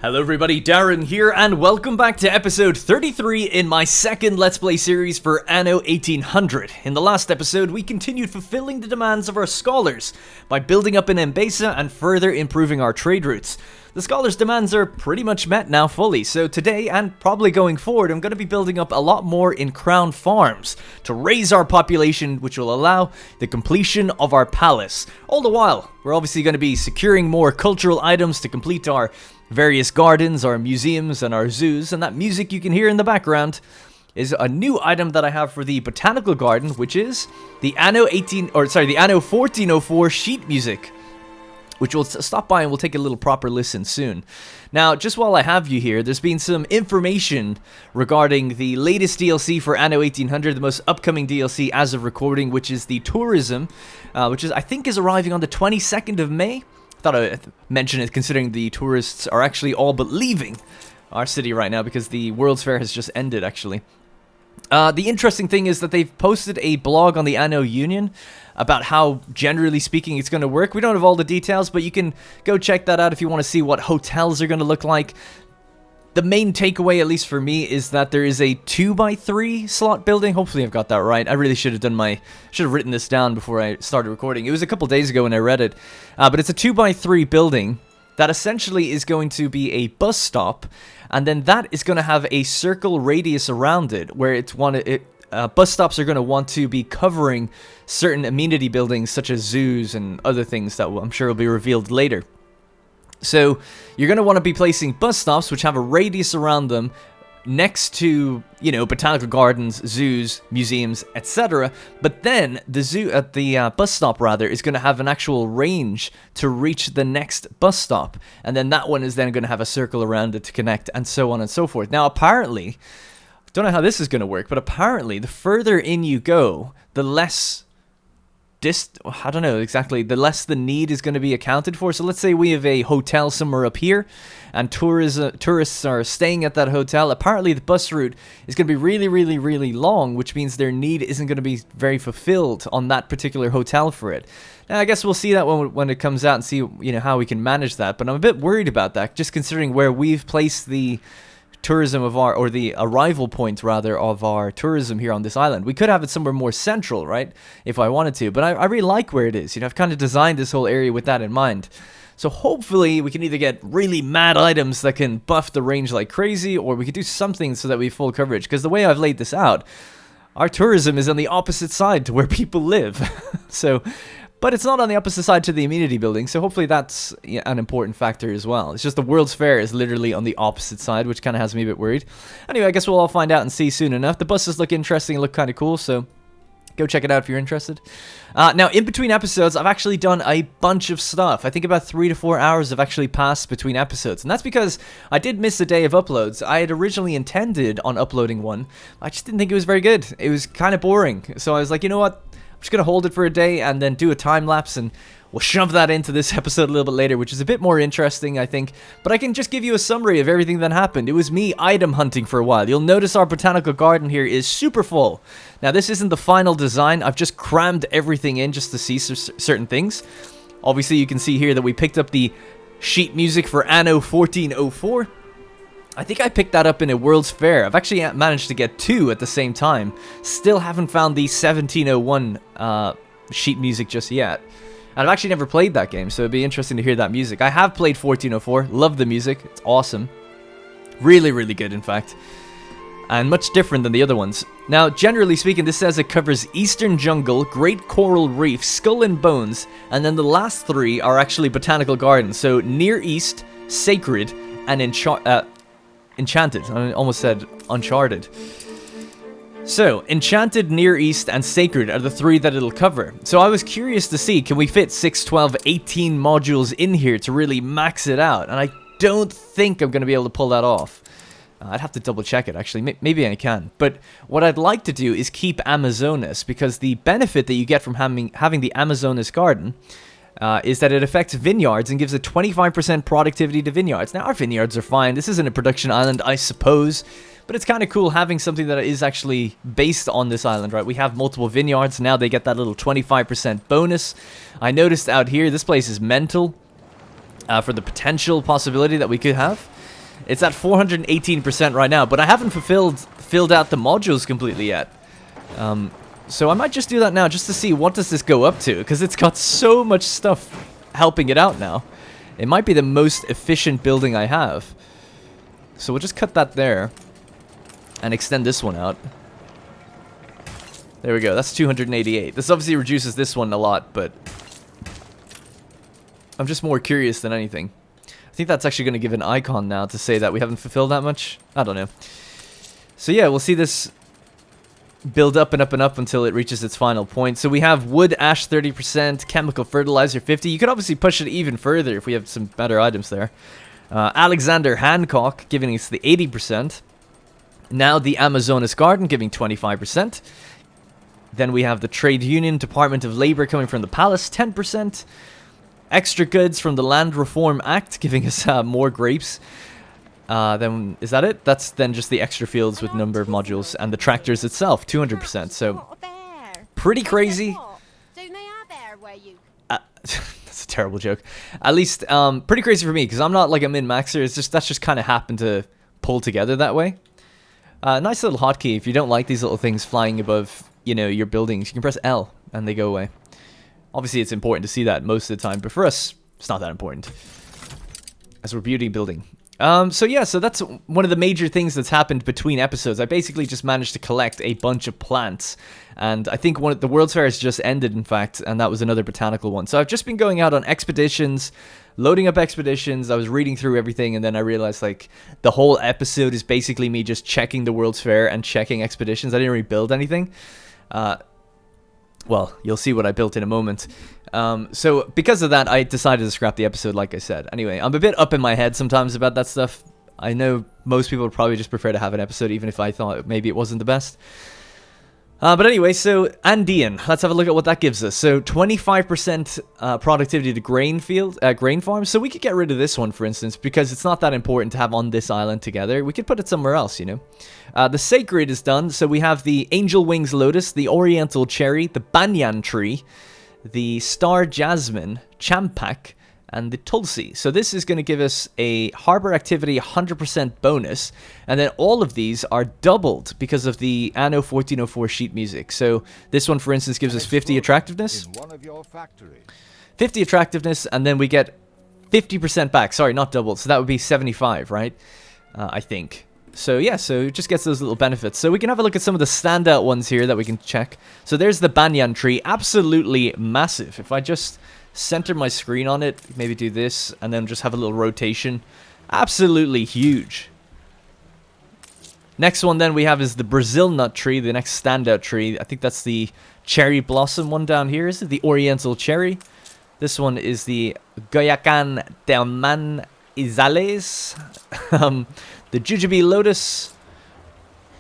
Hello everybody, Darren here, and welcome back to episode 33 in my second Let's Play series for Anno 1800. In the last episode, we continued fulfilling the demands of our scholars by building up in Embesa and further improving our trade routes. The scholars' demands are pretty much met now fully, so today, and probably going forward, I'm going to be building up a lot more in Crown Farms to raise our population, which will allow the completion of our palace. All the while, we're obviously going to be securing more cultural items to complete our various gardens, our museums, and our zoos, and that music you can hear in the background is a new item that I have for the botanical garden, which is the Anno 1404 sheet music, which we'll stop by and we'll take a little proper listen soon. Now, just while I have you here, there's been some information regarding the latest DLC for Anno 1800, the most upcoming DLC as of recording, which is the tourism, which I think is arriving on the 22nd of May. Thought I'd mention it considering the tourists are actually all but leaving our city right now because the World's Fair has just ended, actually. The interesting thing is that they've posted a blog on the Anno Union about how, generally speaking, it's going to work. We don't have all the details, but you can go check that out if you want to see what hotels are going to look like. The main takeaway, at least for me, is that there is a 2x3 slot building. Hopefully I've got that right. I really should have written this down before I started recording. It was a couple days ago when I read it. But it's a 2x3 building that essentially is going to be a bus stop. And then that is going to have a circle radius around it, where bus stops are going to want to be covering certain amenity buildings, such as zoos and other things that I'm sure will be revealed later. So you're going to want to be placing bus stops which have a radius around them next to, botanical gardens, zoos, museums, etc. But then the bus stop is going to have an actual range to reach the next bus stop. And then that one is then going to have a circle around it to connect, and so on and so forth. Now, apparently, don't know how this is going to work, but apparently the further in you go, the less the less the need is going to be accounted for. So let's say we have a hotel somewhere up here, and tourists are staying at that hotel. Apparently the bus route is going to be really, really, really long, which means their need isn't going to be very fulfilled on that particular hotel for it. Now, I guess we'll see that when it comes out and see how we can manage that. But I'm a bit worried about that, just considering where we've placed the tourism the arrival point rather of our tourism here on this island. We could have it somewhere more central, right, if I wanted to, but I really like where it is. I've kind of designed this whole area with that in mind. So hopefully we can either get really mad items that can buff the range like crazy, or we could do something so that we have full coverage, because the way I've laid this out, our tourism is on the opposite side to where people live. But it's not on the opposite side to the amenity building, so hopefully that's an important factor as well. It's just the World's Fair is literally on the opposite side, which kind of has me a bit worried. Anyway, I guess we'll all find out and see soon enough. The buses look interesting, look kind of cool, so go check it out if you're interested. Now, in between episodes, I've actually done a bunch of stuff. I think about 3 to 4 hours have actually passed between episodes, and that's because I did miss a day of uploads. I had originally intended on uploading one. I just didn't think it was very good. It was kind of boring, so I was like, you know what? I'm just going to hold it for a day and then do a time lapse, and we'll shove that into this episode a little bit later, which is a bit more interesting, I think. But I can just give you a summary of everything that happened. It was me item hunting for a while. You'll notice our botanical garden here is super full. Now, this isn't the final design. I've just crammed everything in just to see certain things. Obviously, you can see here that we picked up the sheet music for Anno 1404. I think I picked that up in a World's Fair. I've actually managed to get 2 at the same time. Still haven't found the 1701 sheet music just yet. And I've actually never played that game, so it'd be interesting to hear that music. I have played 1404. Love the music. It's awesome. Really, really good, in fact. And much different than the other ones. Now, generally speaking, this says it covers Eastern Jungle, Great Coral Reef, Skull and Bones, and then the last 3 are actually botanical gardens. So, Near East, Sacred, and Enchanted. I almost said Uncharted. So, Enchanted, Near East, and Sacred are the 3 that it'll cover. So I was curious to see, can we fit 6, 12, 18 modules in here to really max it out? And I don't think I'm going to be able to pull that off. I'd have to double check it, actually. Maybe I can. But what I'd like to do is keep Amazonas, because the benefit that you get from having the Amazonas garden is that it affects vineyards and gives a 25% productivity to vineyards. Now, our vineyards are fine. This isn't a production island, I suppose, but it's kind of cool having something that is actually based on this island, right? We have multiple vineyards. Now they get that little 25% bonus. I noticed out here, this place is mental for the potential possibility that we could have. It's at 418% right now, but I haven't filled out the modules completely yet. So I might just do that now, just to see what does this go up to, because it's got so much stuff helping it out now. It might be the most efficient building I have. So we'll just cut that there and extend this one out. There we go, that's 288. This obviously reduces this one a lot, but I'm just more curious than anything. I think that's actually going to give an icon now to say that we haven't fulfilled that much. I don't know. So yeah, we'll see this build up and up and up until it reaches its final point. So we have wood ash 30%, chemical fertilizer 50. You could obviously push it even further if we have some better items there. Alexander Hancock giving us the 80%. Now the Amazonas Garden giving 25%. Then we have the Trade Union Department of Labor coming from the Palace, 10%. Extra goods from the Land Reform Act giving us more grapes. Then is that it? That's then just the extra fields with number of modules, and the tractors itself 200%. So pretty crazy. That's a terrible joke. At least pretty crazy for me, because I'm not like a min-maxer. It's just that's just kind of happened to pull together that way. Nice little hotkey. If you don't like these little things flying above, you know, your buildings, you can press L and they go away. Obviously, it's important to see that most of the time, but for us, it's not that important, as we're beauty building. So yeah, so that's one of the major things that's happened between episodes. I basically just managed to collect a bunch of plants, and I think the World's Fair has just ended, in fact, and that was another botanical one. So I've just been going out on expeditions, loading up expeditions. I was reading through everything, and then I realized, like, the whole episode is basically me just checking the World's Fair and checking expeditions. I didn't really build anything. Well, you'll see what I built in a moment. So because of that, I decided to scrap the episode, like I said. Anyway, I'm a bit up in my head sometimes about that stuff. I know most people would probably just prefer to have an episode, even if I thought maybe it wasn't the best. But anyway, so Andean, let's have a look at what that gives us. So 25% productivity to grain farms. So we could get rid of this one, for instance, because it's not that important to have on this island together. We could put it somewhere else, you know. The sacred is done. So we have the angel wings lotus, the oriental cherry, the banyan tree, the star jasmine, champak, and the tulsi. So this is going to give us a harbor activity 100% bonus, and then all of these are doubled because of the Anno 1404 sheet music. So this one, for instance, gives us 50 attractiveness, 50 attractiveness, and then we get 50% back. Sorry, not doubled. So that would be 75, right? I think. So yeah, so it just gets those little benefits. So we can have a look at some of the standout ones here that we can check. So there's the banyan tree, absolutely massive. If I just center my screen on it, maybe do this, and then just have a little rotation. Absolutely huge. Next one then we have is the Brazil nut tree, the next standout tree. I think that's the cherry blossom one down here. Is it the oriental cherry? This one is the Goyacan del Man Izales. The Jujube lotus,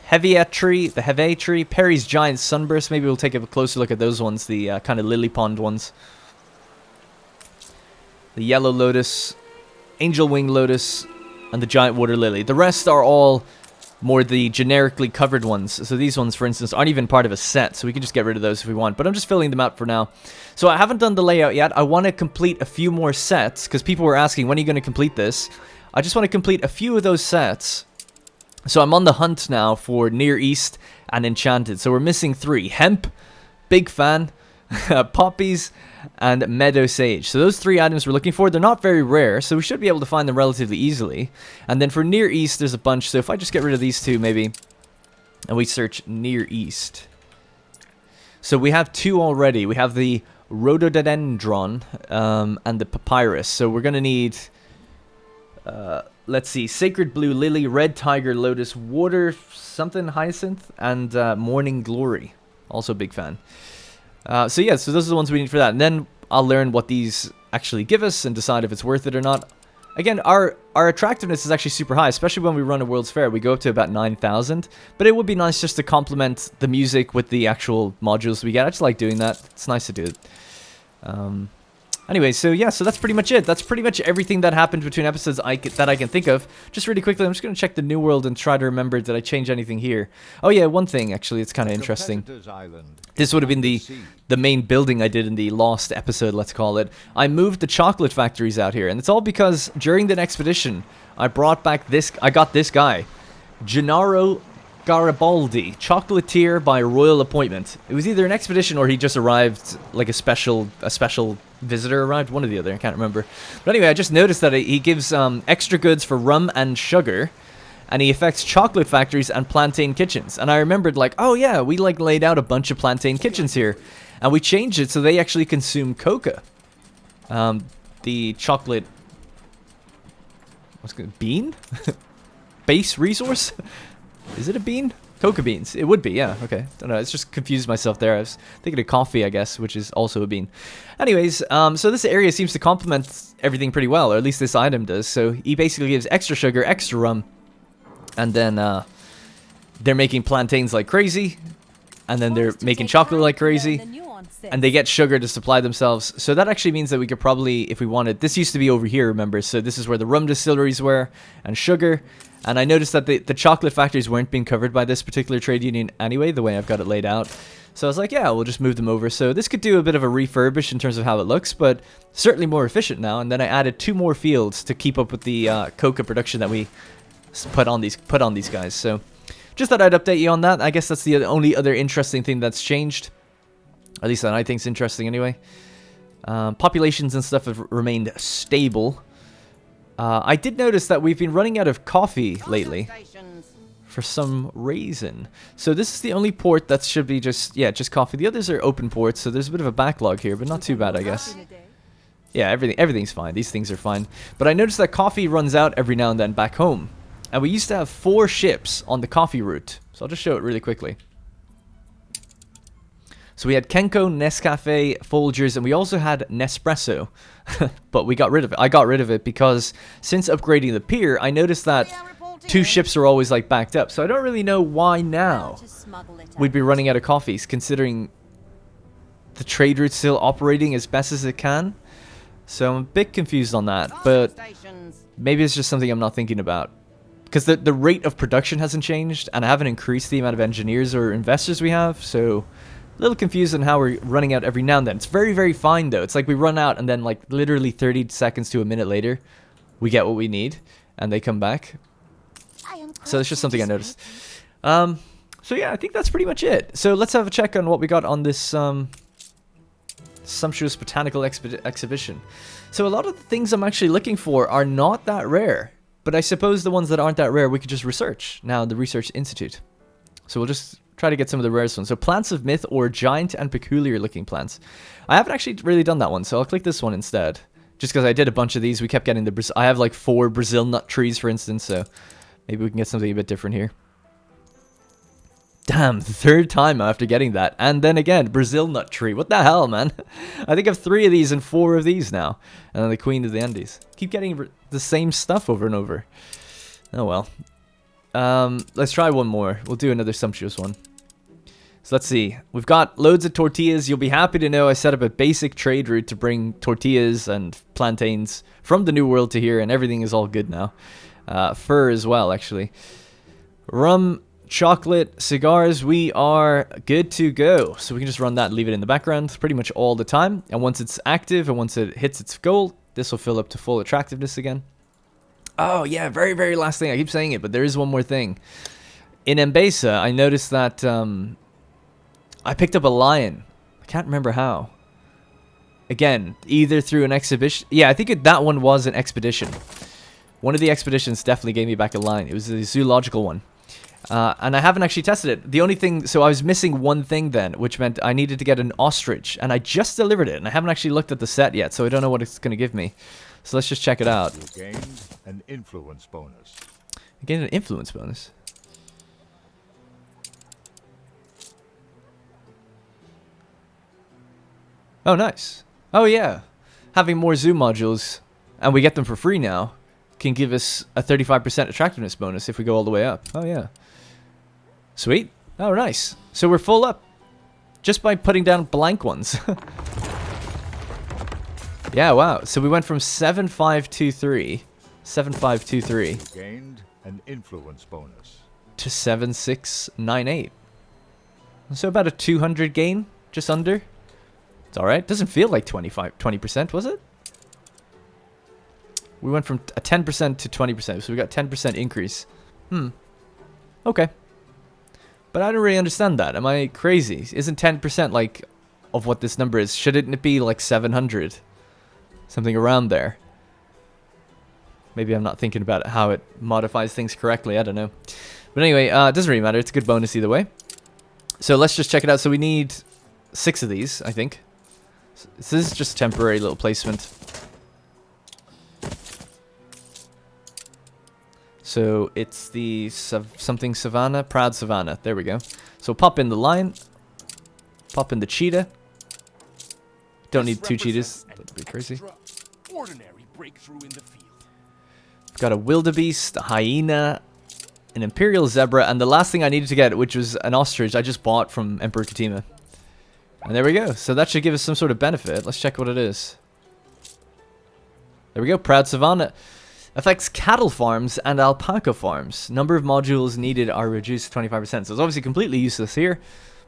Hevea tree, the Heve tree, Perry's giant sunburst. Maybe we'll take a closer look at those ones, the kind of lily pond ones. The yellow lotus, angel wing lotus, and the giant water lily. The rest are all more the generically covered ones. So these ones, for instance, aren't even part of a set, so we can just get rid of those if we want. But I'm just filling them out for now. So I haven't done the layout yet. I want to complete a few more sets, because people were asking, when are you going to complete this? I just want to complete a few of those sets. So I'm on the hunt now for Near East and Enchanted. So we're missing 3. Hemp, big fan, poppies, and meadow sage. So those 3 items we're looking for. They're not very rare, so we should be able to find them relatively easily. And then for Near East, there's a bunch. So if I just get rid of these 2, maybe, and we search Near East. So we have 2 already. We have the rhododendron and the papyrus. So we're going to need... let's see, sacred blue lily, red tiger lotus, water something hyacinth, and morning glory. Also a big fan. So yeah, so those are the ones we need for that. And then I'll learn what these actually give us and decide if it's worth it or not. Again, our attractiveness is actually super high, especially when we run a World's Fair. We go up to about 9,000. But it would be nice just to complement the music with the actual modules we get. I just like doing that. It's nice to do it. Anyway, so yeah, so that's pretty much it. That's pretty much everything that happened between episodes that I can think of. Just really quickly, I'm just going to check the New World and try to remember, did I change anything here? Oh yeah, one thing, actually, it's kind of interesting. This would have been the main building I did in the lost episode, let's call it. I moved the chocolate factories out here, and it's all because during the expedition, I brought back I got this guy, Gennaro Garibaldi, chocolatier by royal appointment. It was either an expedition or he just arrived, like a special visitor arrived, one or the other, I can't remember. But anyway, I just noticed that he gives extra goods for rum and sugar, and he affects chocolate factories and plantain kitchens. And I remembered, like, oh yeah, we like laid out a bunch of plantain kitchens here, and we changed it so they actually consume coca. The chocolate, bean? Base resource? Is it a bean? Coca beans. It would be, yeah. Okay. Don't know. It's just confused myself there. I was thinking of coffee, I guess, which is also a bean. Anyways, so this area seems to complement everything pretty well, or at least this item does. So he basically gives extra sugar, extra rum, and then they're making plantains like crazy, and then they're making chocolate like crazy, and they get sugar to supply themselves. So that actually means that we could probably, if we wanted, this used to be over here, remember? So this is where the rum distilleries were, and sugar. And I noticed that the chocolate factories weren't being covered by this particular trade union anyway, the way I've got it laid out. So I was like, yeah, we'll just move them over. So this could do a bit of a refurbish in terms of how it looks, but certainly more efficient now. And then I added 2 more fields to keep up with the coca production that we put on these guys. So just thought I'd update you on that. I guess that's the only other interesting thing that's changed. At least that I think's interesting anyway. Populations and stuff have remained stable. I did notice that we've been running out of coffee lately for some reason. So this is the only port that should be just coffee. The others are open ports, so there's a bit of a backlog here, but not too bad, I guess. Yeah, everything's fine. These things are fine. But I noticed that coffee runs out every now and then back home. And we used to have 4 ships on the coffee route. So I'll just show it really quickly. So we had Kenko, Nescafe, Folgers, and we also had Nespresso. But we got rid of it. I got rid of it because since upgrading the pier, I noticed that 2 ships are always like backed up. So I don't really know why now we'd be running out of coffees, considering the trade route's still operating as best as it can. So I'm a bit confused on that, but maybe it's just something I'm not thinking about. Because the rate of production hasn't changed, and I haven't increased the amount of engineers or investors we have, so a little confused on how we're running out every now and then. It's very, very fine, though. It's like we run out, and then, like, literally 30 seconds to a minute later, we get what we need, and they come back. So it's just something I noticed. So yeah, I think that's pretty much it. So let's have a check on what we got on this sumptuous botanical exhibition. So a lot of the things I'm actually looking for are not that rare. But I suppose the ones that aren't that rare, we could just research. Now, the Research Institute. So we'll just try to get some of the rarest ones. So plants of myth or giant and peculiar looking plants. I haven't actually really done that one, so I'll click this one instead. Just because I did a bunch of these, we kept getting the I have like 4 Brazil nut trees, for instance, so maybe we can get something a bit different here. Damn, the 3rd time after getting that. And then again, Brazil nut tree. What the hell, man? I think I have 3 of these and 4 of these now. And then the Queen of the Andes. Keep getting the same stuff over and over. Oh well. Let's try one more. We'll do another sumptuous one. So let's see. We've got loads of tortillas. You'll be happy to know I set up a basic trade route to bring tortillas and plantains from the New World to here, and everything is all good now. Fur as well, actually. Rum, chocolate, cigars, we are good to go. So we can just run that and leave it in the background pretty much all the time. And once it's active and once it hits its goal, this will fill up to full attractiveness again. Oh yeah, very, very last thing. I keep saying it, but there is one more thing. In Mbesa, I noticed that I picked up a lion. I can't remember how. Again, either through an exhibition. Yeah, I think that one was an expedition. One of the expeditions definitely gave me back a lion. It was a zoological one. And I haven't actually tested it. The only thing, so I was missing one thing then, which meant I needed to get an ostrich, and I just delivered it, and I haven't actually looked at the set yet, so I don't know what it's going to give me. So let's just check it out. You gained an influence bonus. I gained an influence bonus. Oh, nice. Oh, yeah. Having more zoo modules, and we get them for free now, can give us a 35% attractiveness bonus if we go all the way up. Oh, yeah. Sweet. Oh, nice. So we're full up just by putting down blank ones. Yeah, wow. So we went from 7523 Gained an influence bonus. to 7698. So about a 200 gain, just under. It's all right. Doesn't feel like 20%, was it? We went from a 10% to 20%, so we got 10% increase. Okay. But I don't really understand that. Am I crazy? Isn't 10% like of what this number is? Shouldn't it be like 700? Something around there. Maybe I'm not thinking about how it modifies things correctly. I don't know. But anyway, it doesn't really matter. It's a good bonus either way. So let's just check it out. So we need 6 of these, I think. So this is just temporary little placement. So it's the something Savannah, Proud Savannah. There we go. So pop in the lion. Pop in the cheetah. Don't need 2 cheetahs. That'd be crazy. Ordinary breakthrough in the field. Got a wildebeest, a hyena, an imperial zebra, and the last thing I needed to get, which was an ostrich, I just bought from Emperor Katima. And there we go. So that should give us some sort of benefit. Let's check what it is. There we go. Proud Savannah. Affects cattle farms and alpaca farms. Number of modules needed are reduced to 25%. So it's obviously completely useless here.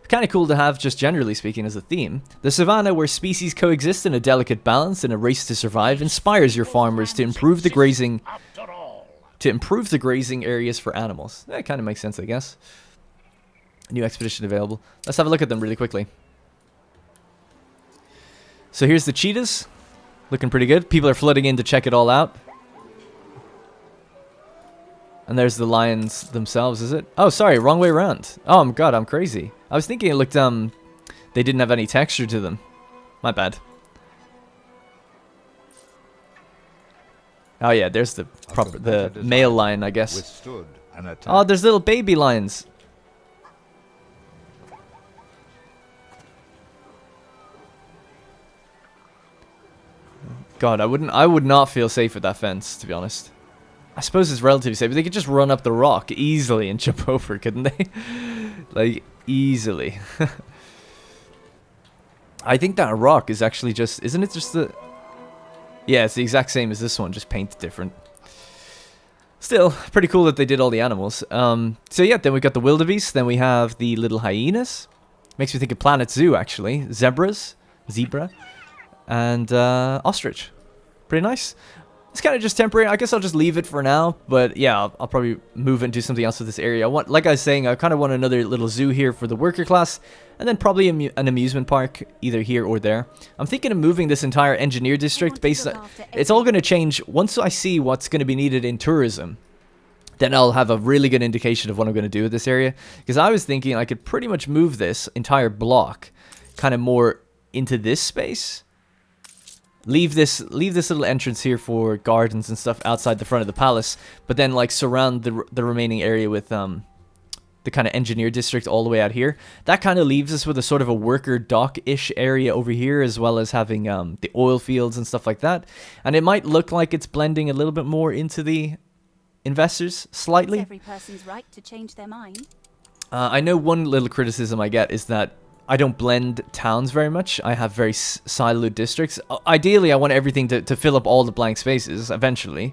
Kind of cool to have, just generally speaking, as a theme. The savannah, where species coexist in a delicate balance in a race to survive, inspires your farmers to improve the grazing areas for animals. That kind of makes sense, I guess. New expedition available. Let's have a look at them really quickly. So here's the cheetahs. Looking pretty good. People are flooding in to check it all out. And there's the lions themselves, is it? Oh, sorry, wrong way around. Oh, God, I'm crazy. I was thinking it looked, they didn't have any texture to them. My bad. Oh, yeah, there's the male lion, I guess. Withstood an attack. Oh, there's little baby lions. God, I would not feel safe with that fence, to be honest. I suppose it's relatively safe, but they could just run up the rock easily and jump over, couldn't they? Like, easily. I think that rock is actually just... Isn't it just the... Yeah, it's the exact same as this one, just painted different. Still, pretty cool that they did all the animals. So yeah, then we got the wildebeest, then we have the little hyenas. Makes me think of Planet Zoo, actually. Zebra. And ostrich. Pretty nice. It's kind of just temporary. I guess I'll just leave it for now. But yeah, I'll probably move into something else with this area. Like I was saying, I kind of want another little zoo here for the worker class. And then probably an amusement park, either here or there. I'm thinking of moving this entire engineer district based on... It's all going to change once I see what's going to be needed in tourism. Then I'll have a really good indication of what I'm going to do with this area. Because I was thinking I could pretty much move this entire block kind of more into this space. Leave this little entrance here for gardens and stuff outside the front of the palace, but then like surround the remaining area with the kind of engineer district all the way out here. That kind of leaves us with a sort of a worker dock-ish area over here, as well as having the oil fields and stuff like that. And it might look like it's blending a little bit more into the investors slightly. It's every person's right to change their mind. I know one little criticism I get is that I don't blend towns very much. I have very siloed districts. Ideally, I want everything to fill up all the blank spaces eventually.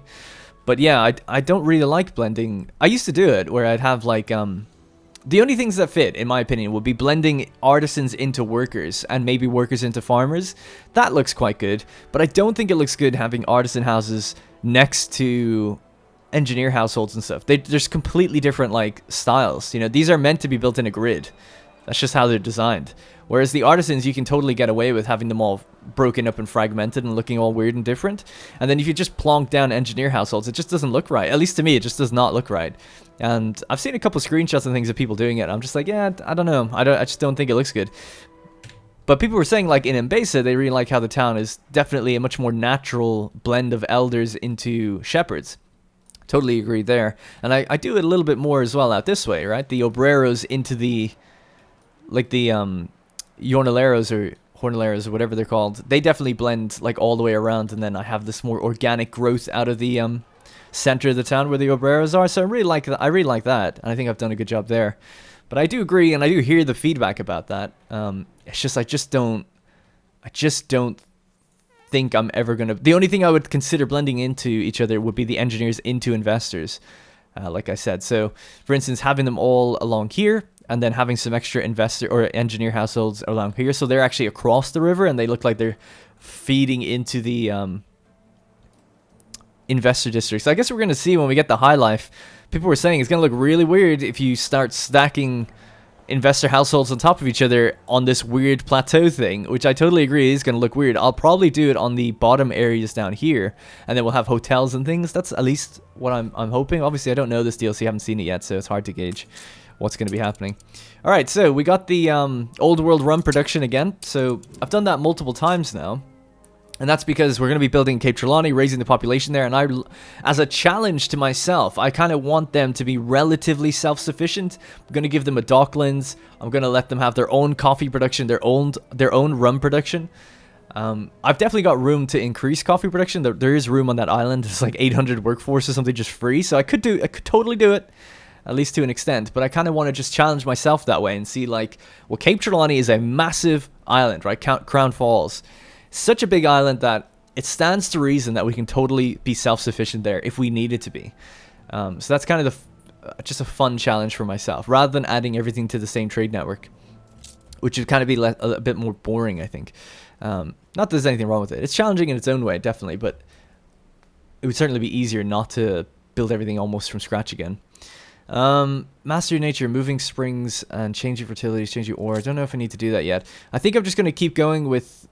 But yeah, I don't really like blending. I used to do it where I'd have like... the only things that fit, in my opinion, would be blending artisans into workers and maybe workers into farmers. That looks quite good. But I don't think it looks good having artisan houses next to engineer households and stuff. There's completely different like styles. You know, these are meant to be built in a grid. That's just how they're designed. Whereas the artisans, you can totally get away with having them all broken up and fragmented and looking all weird and different. And then if you just plonk down engineer households, it just doesn't look right. At least to me, it just does not look right. And I've seen a couple screenshots and things of people doing it. I'm just like, yeah, I don't know. I just don't think it looks good. But people were saying, like, in Mbesa, they really like how the town is definitely a much more natural blend of elders into shepherds. Totally agree there. And I do it a little bit more as well out this way, right? The obreros into the... like the Jornaleros or Hornaleros or whatever they're called, they definitely blend like all the way around, and then I have this more organic growth out of the center of the town where the Obreros are. So I really like that. And I think I've done a good job there. But I do agree, and I do hear the feedback about that. It's just I just don't think I'm ever gonna. The only thing I would consider blending into each other would be the engineers into investors, like I said. So, for instance, having them all along here, and then having some extra investor or engineer households along here, so they're actually across the river, and they look like they're feeding into the investor districts. I guess we're gonna see when we get the high life. People were saying it's gonna look really weird if you start stacking investor households on top of each other on this weird plateau thing, which I totally agree is going to look weird. I'll probably do it on the bottom areas down here, and then we'll have hotels and things. That's at least what I'm hoping. Obviously, I don't know this DLC, I haven't seen it yet, so it's hard to gauge what's going to be happening. All right, so we got the old world rum production again. So I've done that multiple times now. And that's because we're going to be building Cape Trelawney, raising the population there. And I, as a challenge to myself, I kind of want them to be relatively self-sufficient. I'm going to give them a docklands. I'm going to let them have their own coffee production, their own rum production. I've definitely got room to increase coffee production. There is room on that island. It's like 800 workforce or something just free. So I could totally do it, at least to an extent. But I kind of want to just challenge myself that way and see, like, well, Cape Trelawney is a massive island, right? Crown Falls. Such a big island that it stands to reason that we can totally be self-sufficient there if we needed to be. So that's kind of just a fun challenge for myself, rather than adding everything to the same trade network, which would kind of be a bit more boring, I think. Not that there's anything wrong with it. It's challenging in its own way, definitely, but it would certainly be easier not to build everything almost from scratch again. Master your nature, moving springs and changing fertilities, changing ore. I don't know if I need to do that yet. I think I'm just going to keep going with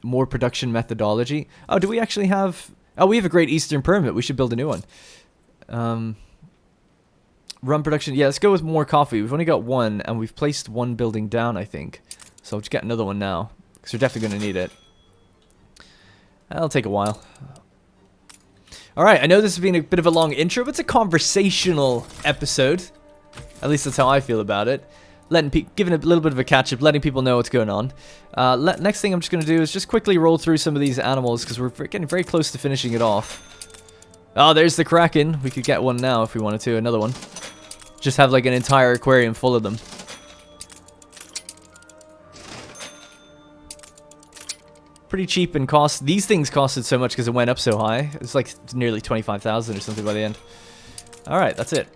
more production methodology. Oh, do we actually have... Oh, we have a Great Eastern Pyramid. We should build a new one. Rum production. Yeah, let's go with more coffee. We've only got one, and we've placed one building down, I think. So I'll just get another one now, because we're definitely going to need it. That'll take a while. Alright, I know this has been a bit of a long intro, but it's a conversational episode. At least that's how I feel about it. Giving a little bit of a catch-up, letting people know what's going on. Next thing I'm just going to do is just quickly roll through some of these animals, because we're getting very close to finishing it off. Oh, there's the Kraken. We could get one now if we wanted to, another one. Just have like an entire aquarium full of them. Pretty cheap in cost. These things costed so much because it went up so high. It's like nearly 25,000 or something by the end. Alright, that's it.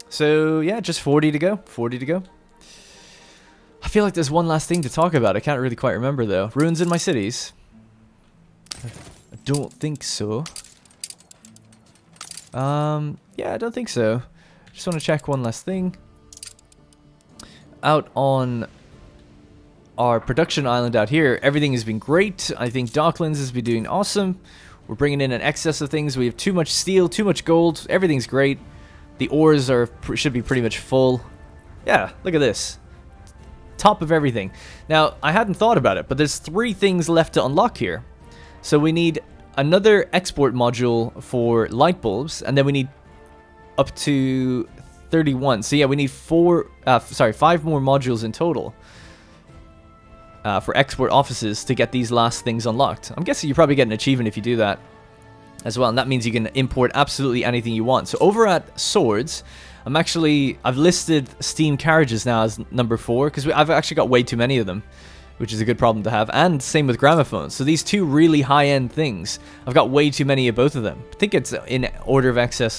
So, yeah, just 40 to go. 40 to go. I feel like there's one last thing to talk about. I can't really quite remember, though. Ruins in my cities. I don't think so. Yeah, I don't think so. Just want to check one last thing. Out on our production island out here, everything has been great. I think Docklands has been doing awesome. We're bringing in an excess of things. We have too much steel, too much gold. Everything's great. The ores should be pretty much full. Yeah, look at this. Top of everything. Now, I hadn't thought about it, but there's 3 things left to unlock here. So we need another export module for light bulbs, and then we need up to 31. So yeah, we need 5 more modules in total. For export offices to get these last things unlocked. I'm guessing you probably get an achievement if you do that as well, and that means you can import absolutely anything you want. So over at swords, I've listed steam carriages now as number 4, because I've actually got way too many of them, which is a good problem to have, and same with gramophones. So these 2 really high-end things, I've got way too many of both of them. I think it's in order of excess,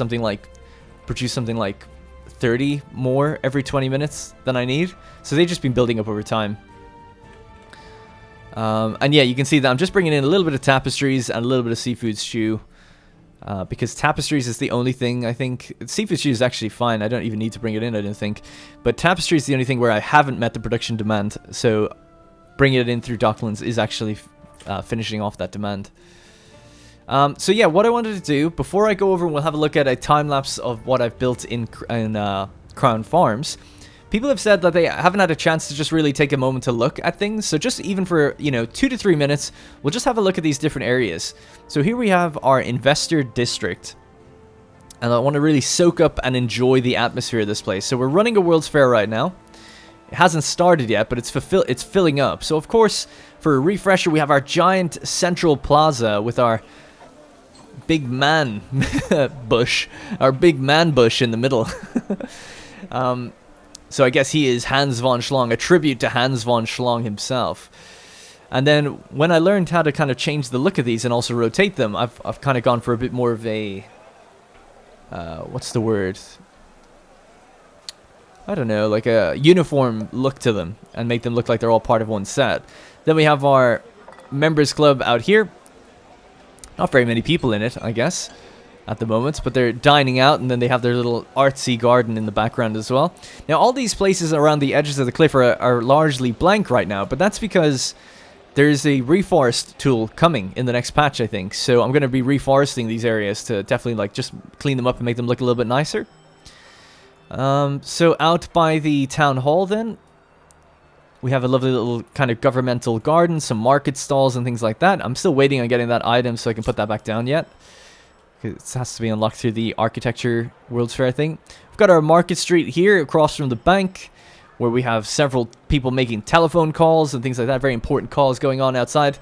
produce something like 30 more every 20 minutes than I need. So they've just been building up over time. And yeah, you can see that I'm just bringing in a little bit of tapestries and a little bit of seafood stew. Because tapestries is the only thing, I think. Seafood stew is actually fine. I don't even need to bring it in, I don't think. But tapestry is the only thing where I haven't met the production demand. So bringing it in through Docklands is actually finishing off that demand. So yeah, what I wanted to do, before I go over and we'll have a look at a time-lapse of what I've built in Crown Farms. People have said that they haven't had a chance to just really take a moment to look at things. So just even for, 2 to 3 minutes, we'll just have a look at these different areas. So here we have our investor district. And I want to really soak up and enjoy the atmosphere of this place. So we're running a World's Fair right now. It hasn't started yet, but it's filling up. So of course, for a refresher, we have our giant central plaza with our big man bush. Our big man bush in the middle. So I guess he is Hans von Schlong, a tribute to Hans von Schlong himself. And then when I learned how to kind of change the look of these and also rotate them, I've kind of gone for a bit more of a what's the word? I don't know, like a uniform look to them and make them look like they're all part of one set. Then we have our members club out here. Not very many people in it, I guess, at the moment, but they're dining out, and then they have their little artsy garden in the background as well. Now, all these places around the edges of the cliff are largely blank right now, but that's because there's a reforest tool coming in the next patch, I think. So I'm going to be reforesting these areas to definitely like just clean them up and make them look a little bit nicer. So out by the town hall then, we have a lovely little kind of governmental garden, some market stalls and things like that. I'm still waiting on getting that item so I can put that back down yet. It has to be unlocked through the architecture World's Fair thing. We've got our market street here across from the bank, where we have several people making telephone calls and things like that. Very important calls going on outside.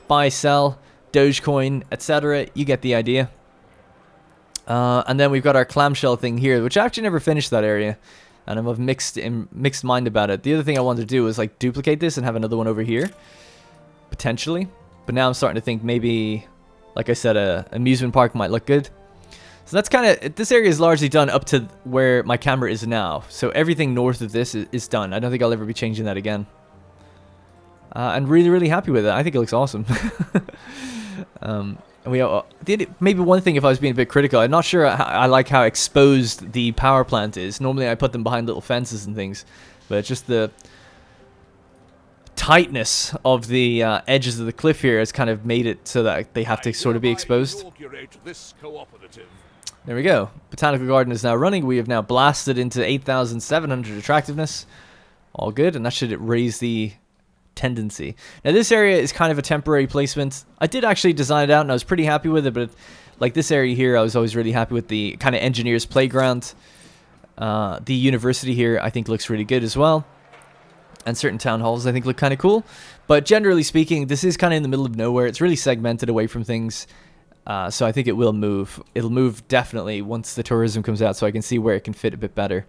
Buy, sell, Dogecoin, etc. You get the idea. And then we've got our clamshell thing here, which I actually never finished that area. And I'm of mixed mind about it. The other thing I wanted to do was like duplicate this and have another one over here. Potentially. But now I'm starting to think maybe, like I said, a amusement park might look good. So that's kind of, this area is largely done up to where my camera is now. So everything north of this is done. I don't think I'll ever be changing that again. I'm really, really happy with it. I think it looks awesome. Maybe one thing, if I was being a bit critical, I'm not sure I like how exposed the power plant is. Normally I put them behind little fences and things, but it's just the tightness of the edges of the cliff here has kind of made it so that they have to sort of be exposed. There we go. Botanical garden is now running. We have now blasted into 8,700 attractiveness. All good, and that should raise the tendency. Now this area is kind of a temporary placement. I did actually design it out and I was pretty happy with it, but like this area here, I was always really happy with the kind of engineer's playground. The university here I think looks really good as well. And certain town halls I think look kind of cool. But generally speaking, this is kind of in the middle of nowhere. It's really segmented away from things. So I think it will move. It'll move definitely once the tourism comes out, so I can see where it can fit a bit better.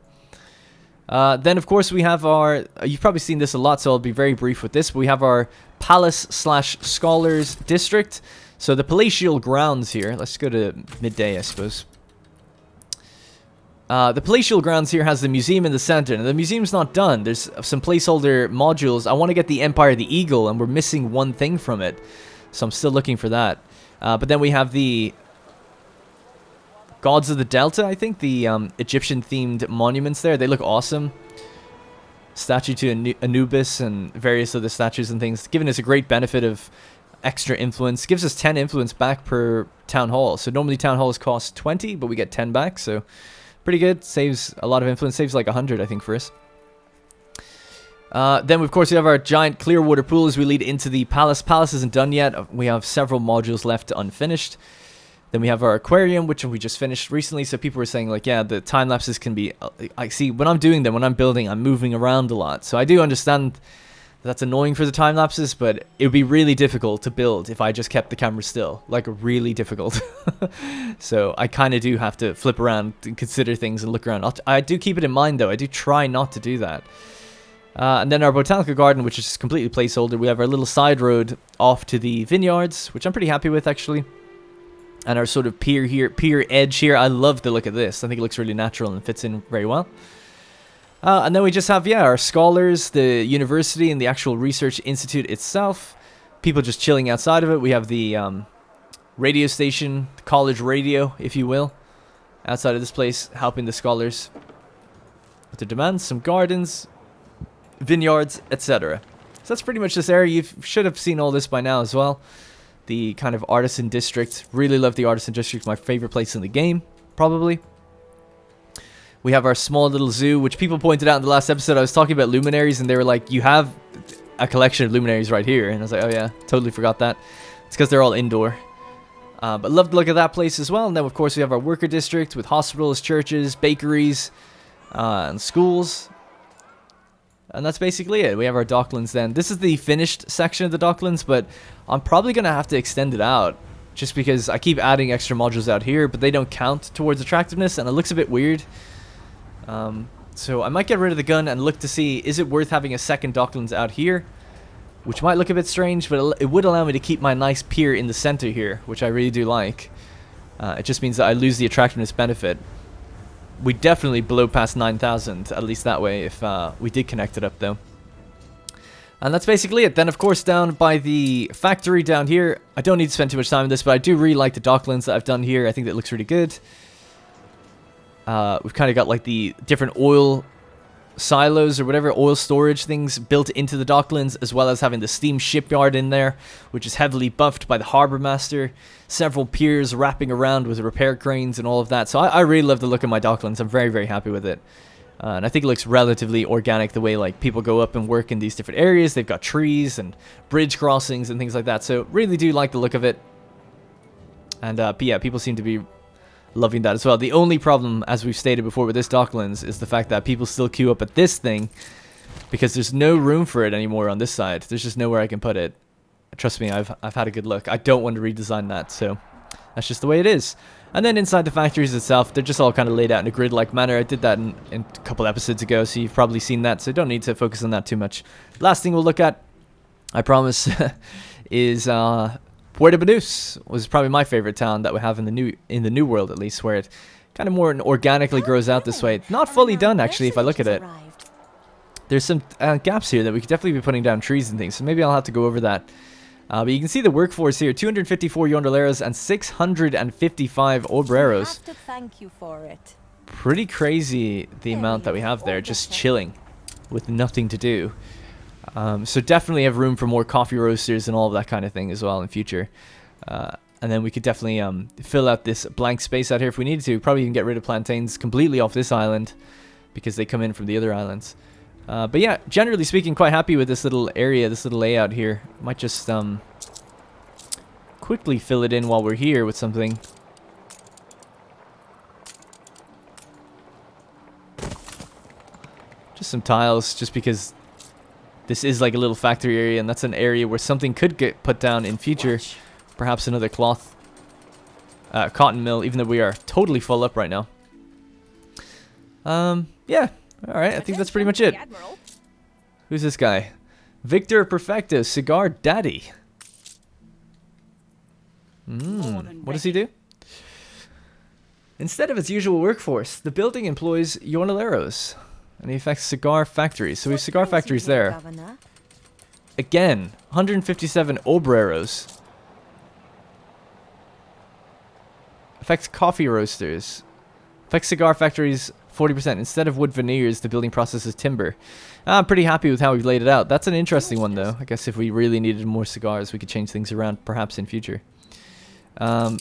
Then, of course, we have our... You've probably seen this a lot, so I'll be very brief with this. But we have our Palace/Scholars District. So the palatial grounds here. Let's go to midday, I suppose. The palatial grounds here has the museum in the center. Now, the museum's not done. There's some placeholder modules. I want to get the Empire of the Eagle, and we're missing one thing from it. So I'm still looking for that. But then we have the Gods of the Delta, I think, the Egyptian-themed monuments there. They look awesome. Statue to Anubis and various other statues and things, giving us a great benefit of extra influence. Gives us 10 influence back per town hall. So normally town halls cost 20, but we get 10 back, so pretty good. Saves a lot of influence. Saves like 100, I think, for us. Then, of course, we have our giant clear water pool as we lead into the palace. Palace isn't done yet. We have several modules left unfinished. Then we have our aquarium, which we just finished recently. So people were saying, like, yeah, the time lapses can be... I see, when I'm doing them, when I'm building, I'm moving around a lot. So I do understand that's annoying for the time lapses, but it would be really difficult to build if I just kept the camera still. Like, really difficult. So I kind of do have to flip around and consider things and look around. I do keep it in mind, though. I do try not to do that. And then our botanical garden, which is completely placeholder. We have our little side road off to the vineyards, which I'm pretty happy with, actually. And our sort of pier here, pier edge here. I love the look of this. I think it looks really natural and fits in very well. And then we just have, yeah, our scholars, the university, and the actual research institute itself. People just chilling outside of it. We have the radio station, the college radio, if you will, outside of this place, helping the scholars with their demands. Some gardens, vineyards, etc. So that's pretty much this area. You should have seen all this by now as well. The kind of artisan district. Really love the artisan district. My favorite place in the game, probably. We have our small little zoo, which people pointed out in the last episode. I was talking about luminaries, and they were like, you have a collection of luminaries right here. And I was like, oh yeah, totally forgot that. It's because they're all indoor. But love the look of that place as well. And then, of course, we have our worker district with hospitals, churches, bakeries, and schools. And that's basically it. We have our docklands then. This is the finished section of the docklands, but I'm probably going to have to extend it out just because I keep adding extra modules out here, but they don't count towards attractiveness, and it looks a bit weird. So I might get rid of the gun and look to see, is it worth having a second docklands out here? which might look a bit strange, but it would allow me to keep my nice pier in the center here, which I really do like. It just means that I lose the attractiveness benefit. We definitely blow past 9,000, at least that way, if we did connect it up, though. And that's basically it. Then, of course, down by the factory down here, I don't need to spend too much time on this, but I do really like the docklands that I've done here. I think that looks really good. We've kind of got, like, the different oil silos or whatever, oil storage things built into the docklands, as well as having the steam shipyard in there, which is heavily buffed by the harbor master. Several piers wrapping around with repair cranes and all of that. So I really love the look of my docklands. I'm very, very happy with it. And I think it looks relatively organic the way like people go up and work in these different areas. They've got trees and bridge crossings and things like that. So really do like the look of it. And yeah, people seem to be loving that as well. The only problem, as we've stated before with this docklands, is the fact that people still queue up at this thing because there's no room for it anymore on this side. There's just nowhere I can put it. Trust me, I've had a good look. I don't want to redesign that, so that's just the way it is. And then inside the factories itself, they're just all kind of laid out in a grid-like manner. I did that in a couple episodes ago, so you've probably seen that, so don't need to focus on that too much. Last thing we'll look at, I promise, is Puerto Banús was probably my favorite town that we have in the new world, at least, where it kind of more organically grows out this way. Not fully done, actually, if I look at it. There's some gaps here that we could definitely be putting down trees and things, so maybe I'll have to go over that. But you can see the workforce here, 254 yondoleros and 655 obreros. Thank you for it. Pretty crazy the amount that we have there, just chilling with nothing to do. So definitely have room for more coffee roasters and all of that kind of thing as well in future. And then we could definitely fill out this blank space out here if we needed to. Probably even get rid of plantains completely off this island because they come in from the other islands. But yeah, generally speaking, quite happy with this little area, this little layout here. Might just quickly fill it in while we're here with something. Just some tiles, just because this is like a little factory area, and that's an area where something could get put down in future. Perhaps another cloth, cotton mill, even though we are totally full up right now. Yeah. Alright, I think that's pretty much it. Who's this guy? Victor Perfecto, Cigar Daddy. What does he do? Instead of its usual workforce, the building employs jornaleros, and he affects cigar factories. So we have cigar factories there. Again, 157 obreros. Affects coffee roasters. Affects cigar factories 40%. Instead of wood veneers, the building processes timber. I'm pretty happy with how we've laid it out. That's an interesting one, though. I guess if we really needed more cigars, we could change things around, perhaps in future. My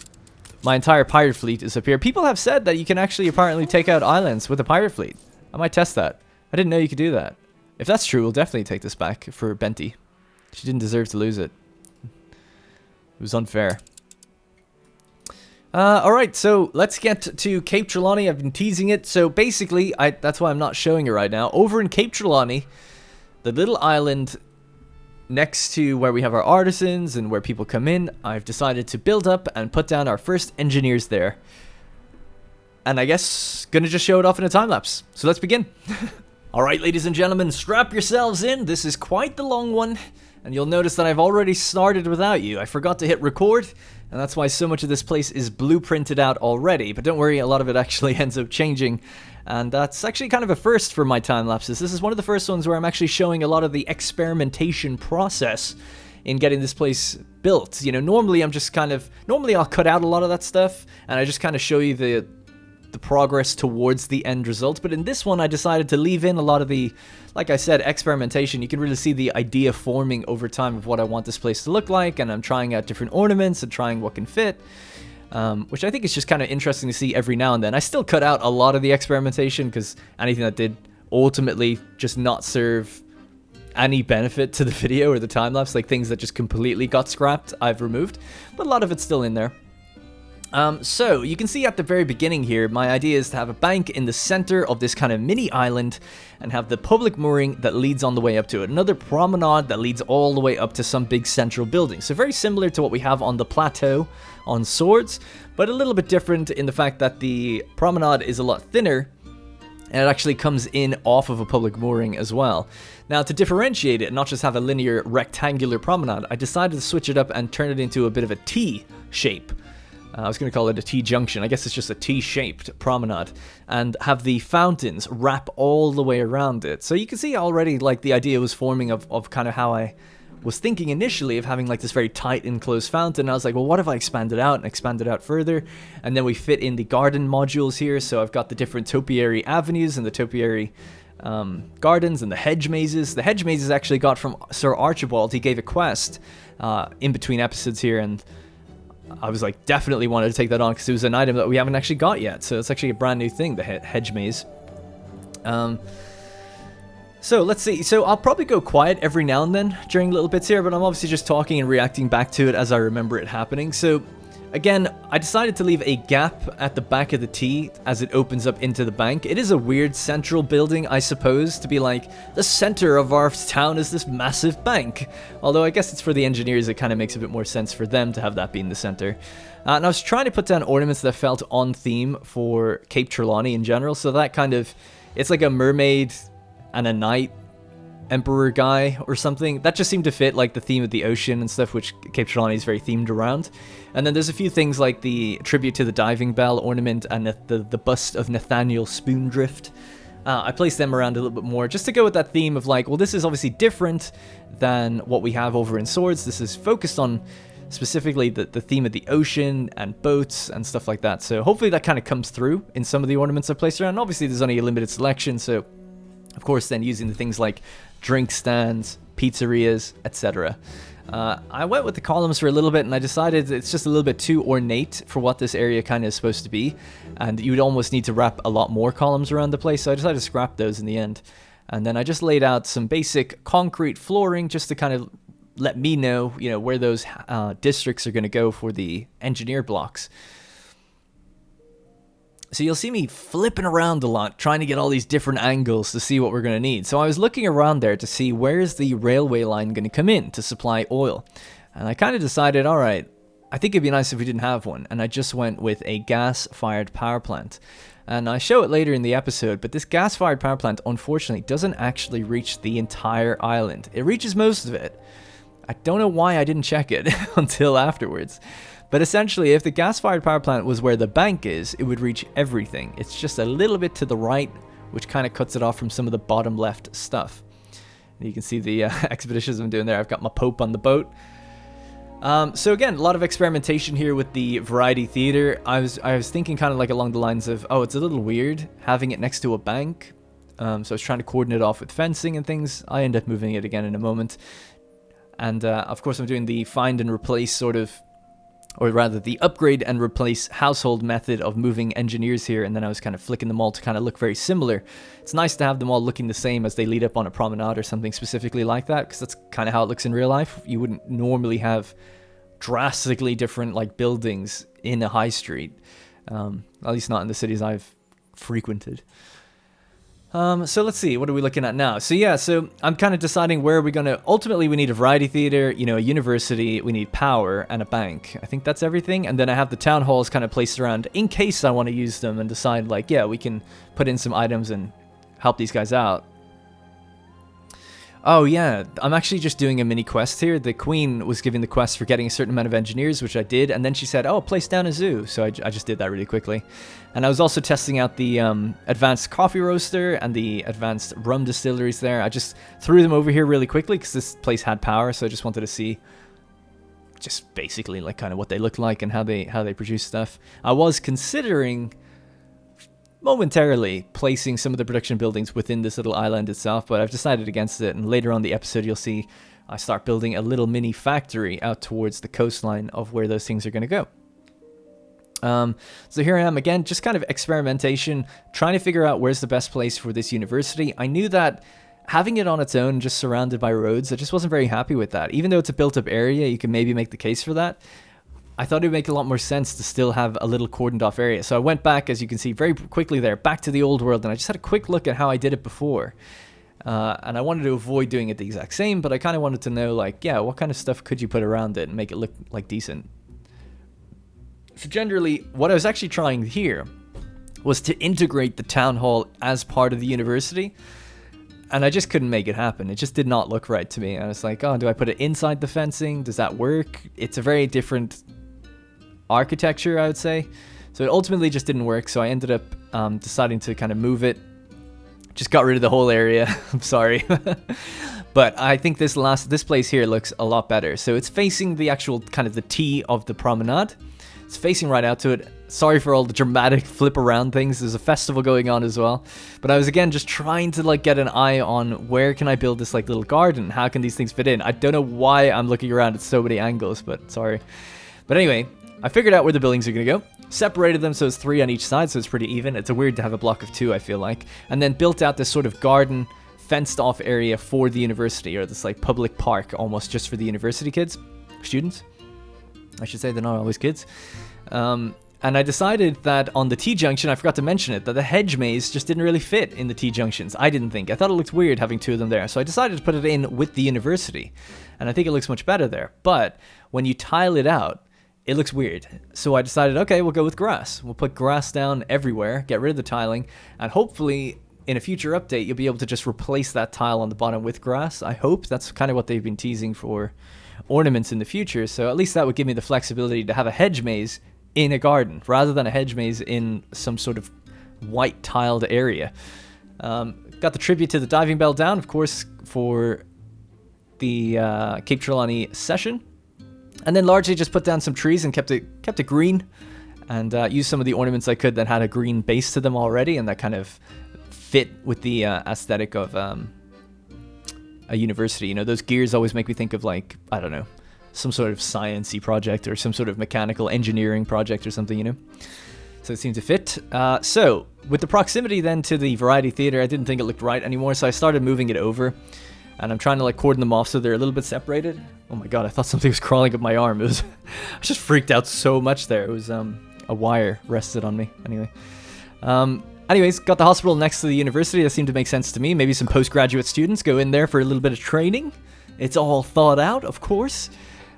entire pirate fleet is up here. People have said that you can actually apparently take out islands with a pirate fleet. I might test that. I didn't know you could do that. If that's true, we'll definitely take this back for Benti. She didn't deserve to lose it. It was unfair. Alright, so let's get to Cape Trelawney. I've been teasing it. So basically, that's why I'm not showing it right now. Over in Cape Trelawney, the little island next to where we have our artisans and where people come in, I've decided to build up and put down our first engineers there. And I guess gonna just show it off in a time lapse. So let's begin. Alright, ladies and gentlemen, strap yourselves in. This is quite the long one. And you'll notice that I've already started without you. I forgot to hit record, and that's why so much of this place is blueprinted out already. But don't worry, a lot of it actually ends up changing. And that's actually kind of a first for my time lapses. This is one of the first ones where I'm actually showing a lot of the experimentation process in getting this place built. You know, normally I'll cut out a lot of that stuff, and I just kind of show you the progress towards the end result. But in this one, I decided to leave in a lot of the, like I said, experimentation. You can really see the idea forming over time of what I want this place to look like, and I'm trying out different ornaments and trying what can fit, which I think is just kind of interesting to see every now and then. I still cut out a lot of the experimentation because anything that did ultimately just not serve any benefit to the video or the time-lapse, like things that just completely got scrapped, I've removed, but a lot of it's still in there. So you can see at the very beginning here, my idea is to have a bank in the center of this kind of mini island and have the public mooring that leads on the way up to it. Another promenade that leads all the way up to some big central building. So very similar to what we have on the plateau on Swords, but a little bit different in the fact that the promenade is a lot thinner And it actually comes in off of a public mooring as well. Now, to differentiate it and not just have a linear rectangular promenade, I decided to switch it up and turn it into a bit of a T shape. I was going to call it a T-junction. I guess it's just a T-shaped promenade. And have the fountains wrap all the way around it. So you can see already, like, the idea was forming of kind of how I was thinking initially of having, like, this very tight enclosed fountain. I was like, well, what if I expand it out and expand it out further? And then we fit in the garden modules here. So I've got the different topiary avenues and the topiary gardens and the hedge mazes. The hedge mazes actually got from Sir Archibald. He gave a quest in between episodes here, and I was like, definitely wanted to take that on because it was an item that we haven't actually got yet. So it's actually a brand new thing, the hedge maze. So let's see. So I'll probably go quiet every now and then during little bits here, but I'm obviously just talking and reacting back to it as I remember it happening. So again, I decided to leave a gap at the back of the T as it opens up into the bank. It is a weird central building, I suppose, to be like, the center of our town is this massive bank. Although I guess it's for the engineers, it kind of makes a bit more sense for them to have that be in the center. And I was trying to put down ornaments that felt on theme for Cape Trelawney in general. So that kind of, it's like a mermaid and a knight emperor guy or something. That just seemed to fit like the theme of the ocean and stuff, which Cape Trelawney is very themed around. And then there's a few things like the tribute to the diving bell ornament and the bust of Nathaniel Spoondrift. I placed them around a little bit more just to go with that theme of like, well, this is obviously different than what we have over in Swords. This is focused on specifically the theme of the ocean and boats and stuff like that. So hopefully that kind of comes through in some of the ornaments I placed around. Obviously there's only a limited selection, so of course then using the things like drink stands, pizzerias, etc. I went with the columns for a little bit and I decided it's just a little bit too ornate for what this area kind of is supposed to be, and you would almost need to wrap a lot more columns around the place, so I decided to scrap those in the end. And then I just laid out some basic concrete flooring just to kind of let me know, you know, where those districts are going to go for the engineer blocks. So you'll see me flipping around a lot, trying to get all these different angles to see what we're going to need. So I was looking around there to see where's the railway line going to come in to supply oil. And I kind of decided, all right, I think it'd be nice if we didn't have one. And I just went with a gas-fired power plant. And I show it later in the episode, but this gas-fired power plant, unfortunately, doesn't actually reach the entire island. It reaches most of it. I don't know why I didn't check it until afterwards. But essentially, if the gas-fired power plant was where the bank is, it would reach everything. It's just a little bit to the right, which kind of cuts it off from some of the bottom left stuff. And you can see the expeditions I'm doing there. I've got my Pope on the boat. So again, a lot of experimentation here with the variety theater. I was thinking kind of like along the lines of, oh, it's a little weird having it next to a bank. So I was trying to coordinate it off with fencing and things. I end up moving it again in a moment. And of course, I'm doing the find and replace sort of, or rather the upgrade and replace household method of moving engineers here, and then I was kind of flicking them all to kind of look very similar. It's nice to have them all looking the same as they lead up on a promenade or something specifically like that, because that's kind of how it looks in real life. You wouldn't normally have drastically different like buildings in a high street, at least not in the cities I've frequented. So let's see, what are we looking at now? So yeah, so I'm kind of deciding where we're going to, ultimately we need a variety theater, you know, a university, we need power, and a bank. I think that's everything. And then I have the town halls kind of placed around in case I want to use them and decide like, yeah, we can put in some items and help these guys out. Oh yeah, I'm actually just doing a mini quest here. The queen was giving the quest for getting a certain amount of engineers, which I did, and then she said, oh, place down a zoo. So I just did that really quickly. And I was also testing out the advanced coffee roaster and the advanced rum distilleries there. I just threw them over here really quickly because this place had power, so I just wanted to see just basically like kind of what they look like and how they produce stuff. I was considering momentarily placing some of the production buildings within this little island itself, but I've decided against it, and later on in the episode you'll see I start building a little mini factory out towards the coastline of where those things are going to go. So here I am again, just kind of experimentation, trying to figure out where's the best place for this university. I knew that having it on its own, just surrounded by roads, I just wasn't very happy with that. Even though it's a built-up area, you can maybe make the case for that. I thought it would make a lot more sense to still have a little cordoned off area. So I went back, as you can see very quickly there, back to the old world, and I just had a quick look at how I did it before. And I wanted to avoid doing it the exact same, but I kind of wanted to know, like, yeah, what kind of stuff could you put around it and make it look, like, decent? So generally, what I was actually trying here was to integrate the town hall as part of the university. And I just couldn't make it happen. It just did not look right to me. I was like, oh, do I put it inside the fencing? Does that work? It's a very different architecture, I would say. So it ultimately just didn't work. So I ended up deciding to kind of move it. Just got rid of the whole area. I'm sorry. But I think this place here looks a lot better. So it's facing the actual kind of the T of the promenade. It's facing right out to it. Sorry for all the dramatic flip around things. There's a festival going on as well. But I was again just trying to like get an eye on where can I build this like little garden? How can these things fit in? I don't know why I'm looking around at so many angles, but sorry. But anyway, I figured out where the buildings are going to go. Separated them so it's 3 on each side, so it's pretty even. It's weird to have a block of 2, I feel like. And then built out this sort of garden, fenced off area for the university, or this like public park almost just for the university kids, students. I should say they're not always kids. And I decided that on the T-junction, I forgot to mention it, that the hedge maze just didn't really fit in the T-junctions. I didn't think. I thought it looked weird having 2 of them there. So I decided to put it in with the university. And I think it looks much better there. But when you tile it out, it looks weird. So I decided, okay, we'll go with grass. We'll put grass down everywhere, get rid of the tiling, and hopefully in a future update, you'll be able to just replace that tile on the bottom with grass. I hope. That's kind of what they've been teasing for ornaments in the future. So at least that would give me the flexibility to have a hedge maze in a garden rather than a hedge maze in some sort of white tiled area. Got the tribute to the diving bell down, of course, for the Cape Trelawney session, and then largely just put down some trees and kept it green, and used some of the ornaments I could that had a green base to them already, and that kind of fit with the aesthetic of a university. You know, those gears always make me think of, like, I don't know, some sort of science-y project or some sort of mechanical engineering project or something, you know? So it seemed to fit. So with the proximity then to the Variety Theatre, I didn't think it looked right anymore, so I started moving it over. And I'm trying to like cordon them off so they're a little bit separated. Oh my god, I thought something was crawling up my arm. It was, I just freaked out so much there. It was a wire rested on me. Anyway. Anyways, got the hospital next to the university. That seemed to make sense to me. Maybe some postgraduate students go in there for a little bit of training. It's all thought out, of course.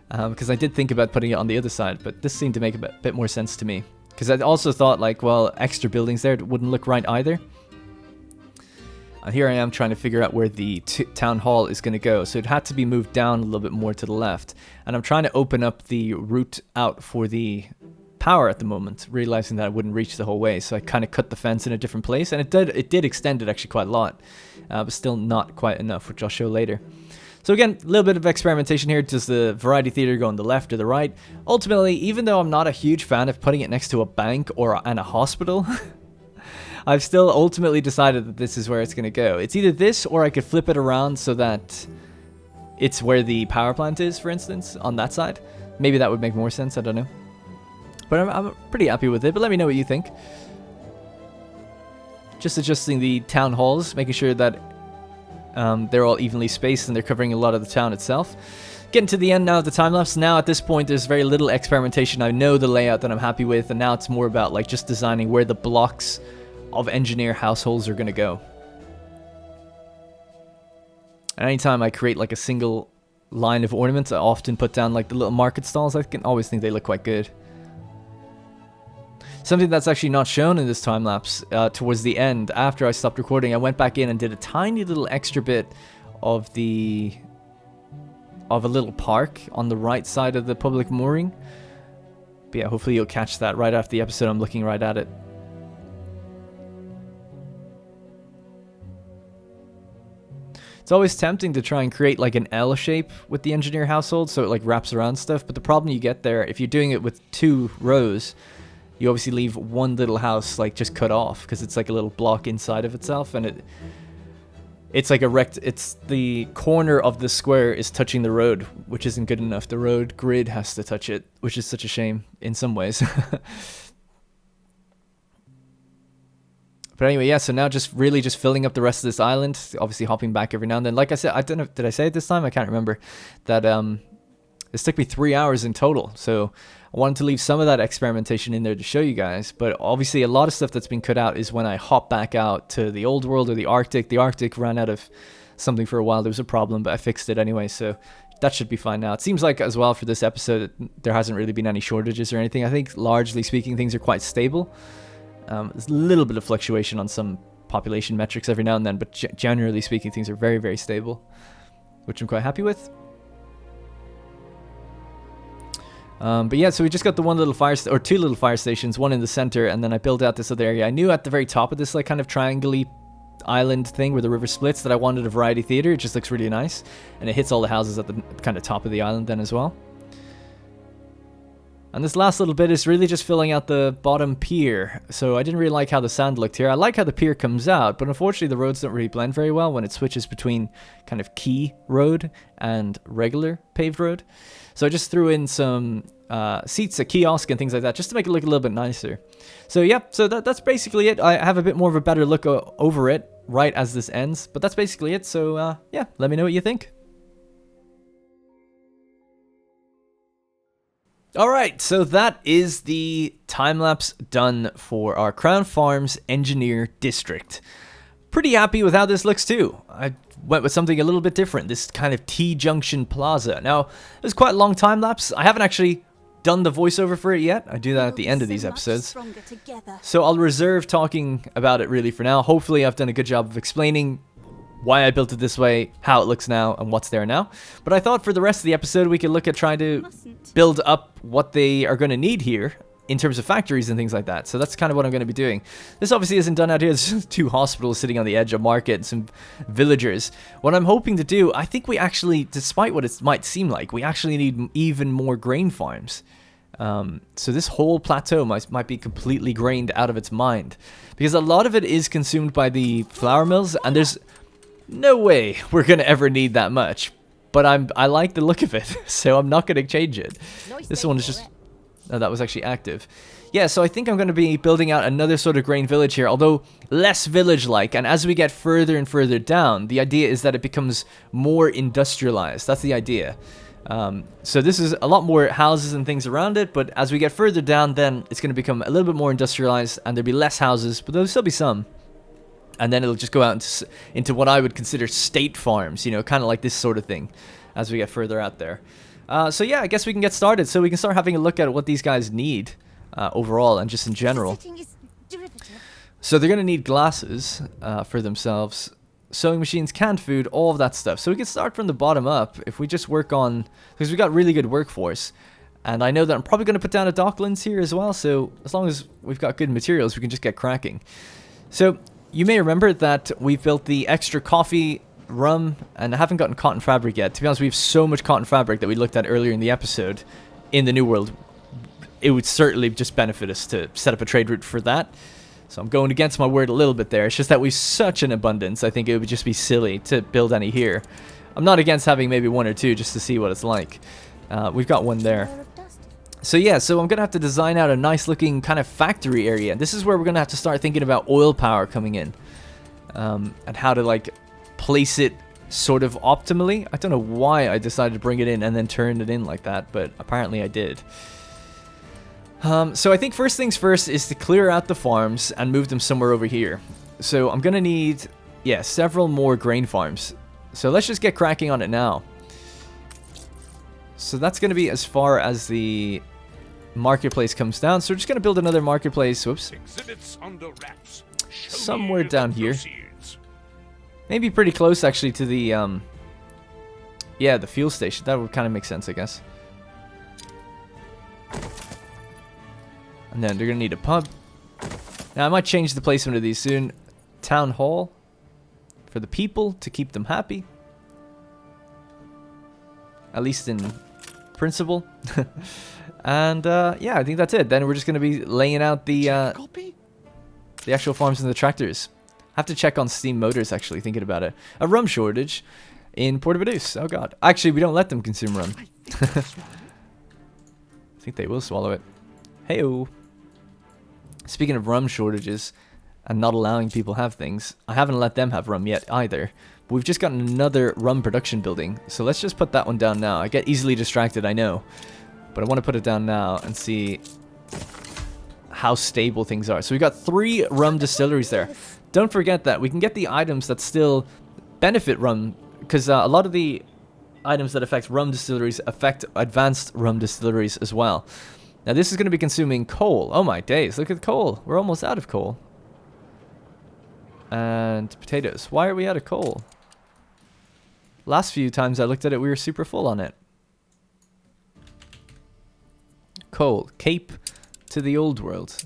Because I did think about putting it on the other side, but this seemed to make a bit more sense to me. Because I also thought, like, well, extra buildings there wouldn't look right either. And here I am trying to figure out where the town hall is going to go. So it had to be moved down a little bit more to the left. And I'm trying to open up the route out for the power at the moment, realizing that I wouldn't reach the whole way. So I kind of cut the fence in a different place. And it did extend it actually quite a lot. But still not quite enough, which I'll show later. So again, a little bit of experimentation here. Does the Variety Theatre go on the left or the right? Ultimately, even though I'm not a huge fan of putting it next to a bank and a hospital, I've still ultimately decided that this is where it's going to go. It's either this or I could flip it around so that it's where the power plant is, for instance, on that side. Maybe that would make more sense, I don't know. But I'm pretty happy with it, but let me know what you think. Just adjusting the town halls, making sure that they're all evenly spaced and they're covering a lot of the town itself. Getting to the end now of the time-lapse. Now at this point there's very little experimentation. I know the layout that I'm happy with, and now it's more about like just designing where the blocks of engineer households are going to go. And anytime I create like a single line of ornaments, I often put down like the little market stalls. I can always think they look quite good. Something that's actually not shown in this time-lapse, towards the end, after I stopped recording, I went back in and did a tiny little extra bit of a little park on the right side of the public mooring. But yeah, hopefully you'll catch that right after the episode. I'm looking right at it. It's always tempting to try and create like an L shape with the engineer household, so it like wraps around stuff. But the problem you get there, if you're doing it with 2 rows, you obviously leave one little house like just cut off because it's like a little block inside of itself, and it's like it's the corner of the square is touching the road, which isn't good enough. The road grid has to touch it, which is such a shame in some ways. But anyway, yeah, so now just filling up the rest of this island, obviously hopping back every now and then. Like I said, I don't know, did I say it this time? I can't remember. That this took me 3 hours in total, so I wanted to leave some of that experimentation in there to show you guys, but obviously a lot of stuff that's been cut out is when I hop back out to the old world or the Arctic. The Arctic ran out of something for a while. There was a problem, but I fixed it anyway, so that should be fine now. It seems like as well for this episode, there hasn't really been any shortages or anything. I think largely speaking, things are quite stable. There's a little bit of fluctuation on some population metrics every now and then, but generally speaking, things are very, very stable, which I'm quite happy with. But yeah, so we just got the one little or two little fire stations, one in the center, and then I built out this other area. I knew at the very top of this like kind of triangle-y island thing where the river splits that I wanted a variety theater. It just looks really nice, and it hits all the houses at the kind of top of the island then as well. And this last little bit is really just filling out the bottom pier. So I didn't really like how the sand looked here. I like how the pier comes out, but unfortunately the roads don't really blend very well when it switches between kind of quay road and regular paved road. So I just threw in some seats, a kiosk and things like that, just to make it look a little bit nicer. So yeah, so that's basically it. I have a bit more of a better look over it right as this ends, but that's basically it. So yeah, let me know what you think. Alright, so that is the time-lapse done for our Crown Farms Engineer District. Pretty happy with how this looks too. I went with something a little bit different, this kind of T-junction plaza. Now, it was quite a long time-lapse. I haven't actually done the voiceover for it yet. I do that at the end of these episodes. So I'll reserve talking about it really for now. Hopefully I've done a good job of explaining why I built it this way, how it looks now, and what's there now. But I thought for the rest of the episode we could look at trying to build up what they are going to need here in terms of factories and things like that. So that's kind of what I'm going to be doing. This obviously isn't done out here. There's just 2 hospitals sitting on the edge of market and some villagers. What I'm hoping to do, I think we actually, despite what it might seem like, we actually need even more grain farms. So this whole plateau might be completely grained out of its mind, because a lot of it is consumed by the flour mills, and there's no way we're gonna ever need that much, but I like the look of it, so I'm not gonna change it. This one is just, oh, that was actually active. Yeah, so I think I'm gonna be building out another sort of grain village here, although less village-like, and as we get further and further down, the idea is that it becomes more industrialized. That's the idea. So this is a lot more houses and things around it, but as we get further down, then it's gonna become a little bit more industrialized, and there'll be less houses, but there'll still be some. And then it'll just go out into what I would consider state farms, you know, kind of like this sort of thing as we get further out there. So yeah, I guess we can get started. So we can start having a look at what these guys need overall and just in general. So they're going to need glasses for themselves, sewing machines, canned food, all of that stuff. So we can start from the bottom up if we just work on, because we've got really good workforce. And I know that I'm probably going to put down a docklands here as well. So as long as we've got good materials, we can just get cracking. So you may remember that we built the extra coffee, rum, and I haven't gotten cotton fabric yet. To be honest, we have so much cotton fabric that we looked at earlier in the episode in the New World. It would certainly just benefit us to set up a trade route for that. So I'm going against my word a little bit there. It's just that we've such an abundance, I think it would just be silly to build any here. I'm not against having maybe 1 or 2 just to see what it's like. We've got one there. So yeah, so I'm going to have to design out a nice looking kind of factory area. This is where we're going to have to start thinking about oil power coming in. And how to like place it sort of optimally. I don't know why I decided to bring it in and then turn it in like that, but apparently I did. So I think first things first is to clear out the farms and move them somewhere over here. So I'm going to need, yeah, several more grain farms. So let's just get cracking on it now. So that's going to be as far as the marketplace comes down. So we're just going to build another marketplace. Whoops. Somewhere down here. Maybe pretty close actually to the, yeah, the fuel station. That would kind of make sense, I guess. And then they're going to need a pub. Now I might change the placement of these soon. Town hall for the people to keep them happy. At least in principle. And yeah, I think that's it. Then we're just going to be laying out the actual farms and the tractors. I have to check on Steam Motors actually, thinking about it. A rum shortage in Puerto. Oh god. Actually, we don't let them consume rum. I think they will swallow it. Hey-o. Speaking of rum shortages and not allowing people have things, I haven't let them have rum yet either. But we've just gotten another rum production building, so let's just put that one down now. I get easily distracted, I know, but I want to put it down now and see how stable things are. So we've got 3 rum distilleries there. Don't forget that we can get the items that still benefit rum, because a lot of the items that affect rum distilleries affect advanced rum distilleries as well. Now this is going to be consuming coal. Oh my days, look at the coal. We're almost out of coal. And potatoes. Why are we out of coal? Last few times I looked at it, we were super full on it. Coal. Cape to the old world.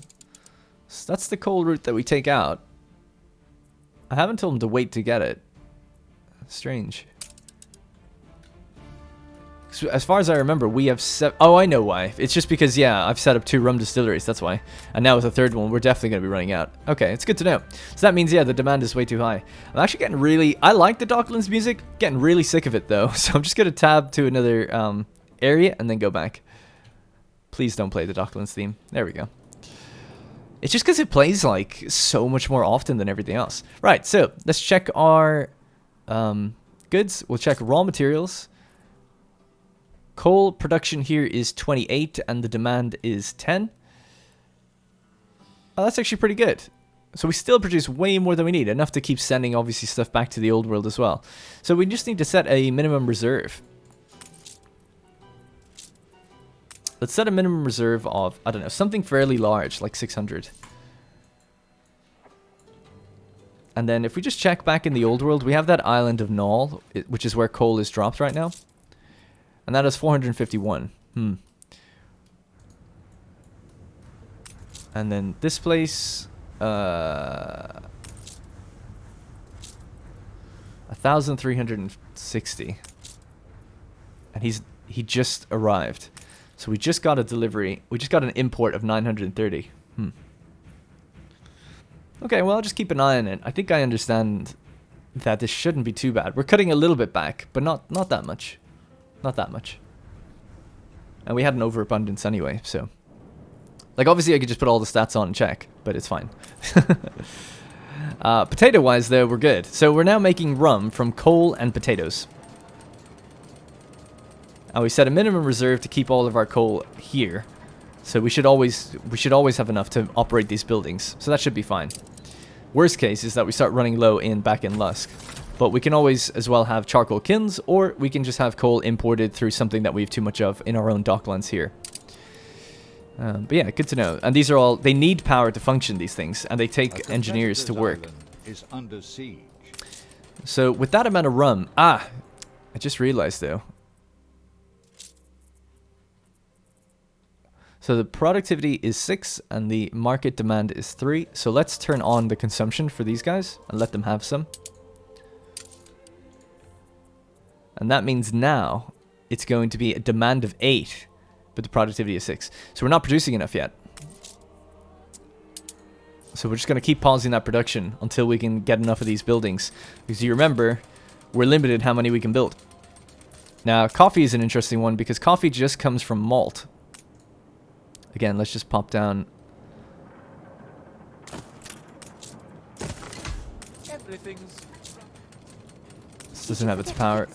So that's the coal route that we take out. I haven't told him to wait to get it. Strange. So as far as I remember, we have oh, I know why. It's just because, yeah, I've set up 2 rum distilleries, that's why. And now with a 3rd one, we're definitely going to be running out. Okay, it's good to know. So that means, yeah, the demand is way too high. I'm actually getting really... I like the Docklands music, getting really sick of it, though. So I'm just going to tab to another area and then go back. Please don't play the Docklands theme. There we go. It's just because it plays, like, so much more often than everything else. Right, so let's check our goods. We'll check raw materials. Coal production here is 28 and the demand is 10. Oh, that's actually pretty good. So we still produce way more than we need. Enough to keep sending, obviously, stuff back to the old world as well. So we just need to set a minimum reserve. Let's set a minimum reserve of, I don't know, something fairly large, like 600. And then if we just check back in the old world, we have that island of Null, which is where coal is dropped right now. And that is 451. And then this place, 1,360. And he just arrived. So we just got a delivery. We just got an import of 930. Okay, well, I'll just keep an eye on it. I think I understand that this shouldn't be too bad. We're cutting a little bit back, but not that much. Not that much. And we had an overabundance anyway, so... Like, obviously I could just put all the stats on and check, but it's fine. Potato-wise, though, we're good. So we're now making rum from coal and potatoes. And we set a minimum reserve to keep all of our coal here. So we should always have enough to operate these buildings. So that should be fine. Worst case is that we start running low back in Lusk. But we can always as well have charcoal kilns, or we can just have coal imported through something that we have too much of in our own docklands here. But yeah, good to know. And these are all, they need power to function, these things, and they take engineers to work. Is under siege. So with that amount of rum, I just realized though. So the productivity is 6 and the market demand is 3. So let's turn on the consumption for these guys and let them have some. And that means now it's going to be a demand of 8, but the productivity is 6. So we're not producing enough yet. So we're just going to keep pausing that production until we can get enough of these buildings. Because you remember, we're limited how many we can build. Now, coffee is an interesting one because coffee just comes from malt. Again, let's just pop down. This doesn't have its power.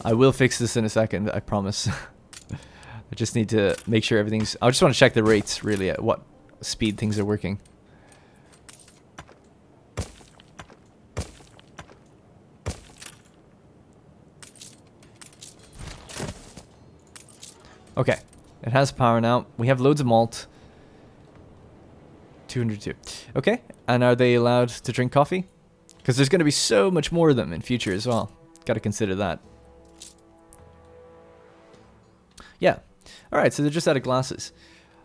I will fix this in a second, I promise. I just need to make sure everything's... I just want to check the rates, really, at what speed things are working. Okay, it has power now. We have loads of malt. 202. Okay, and are they allowed to drink coffee? Because there's going to be so much more of them in future as well. Got to consider that. Yeah. Alright, so they're just out of glasses.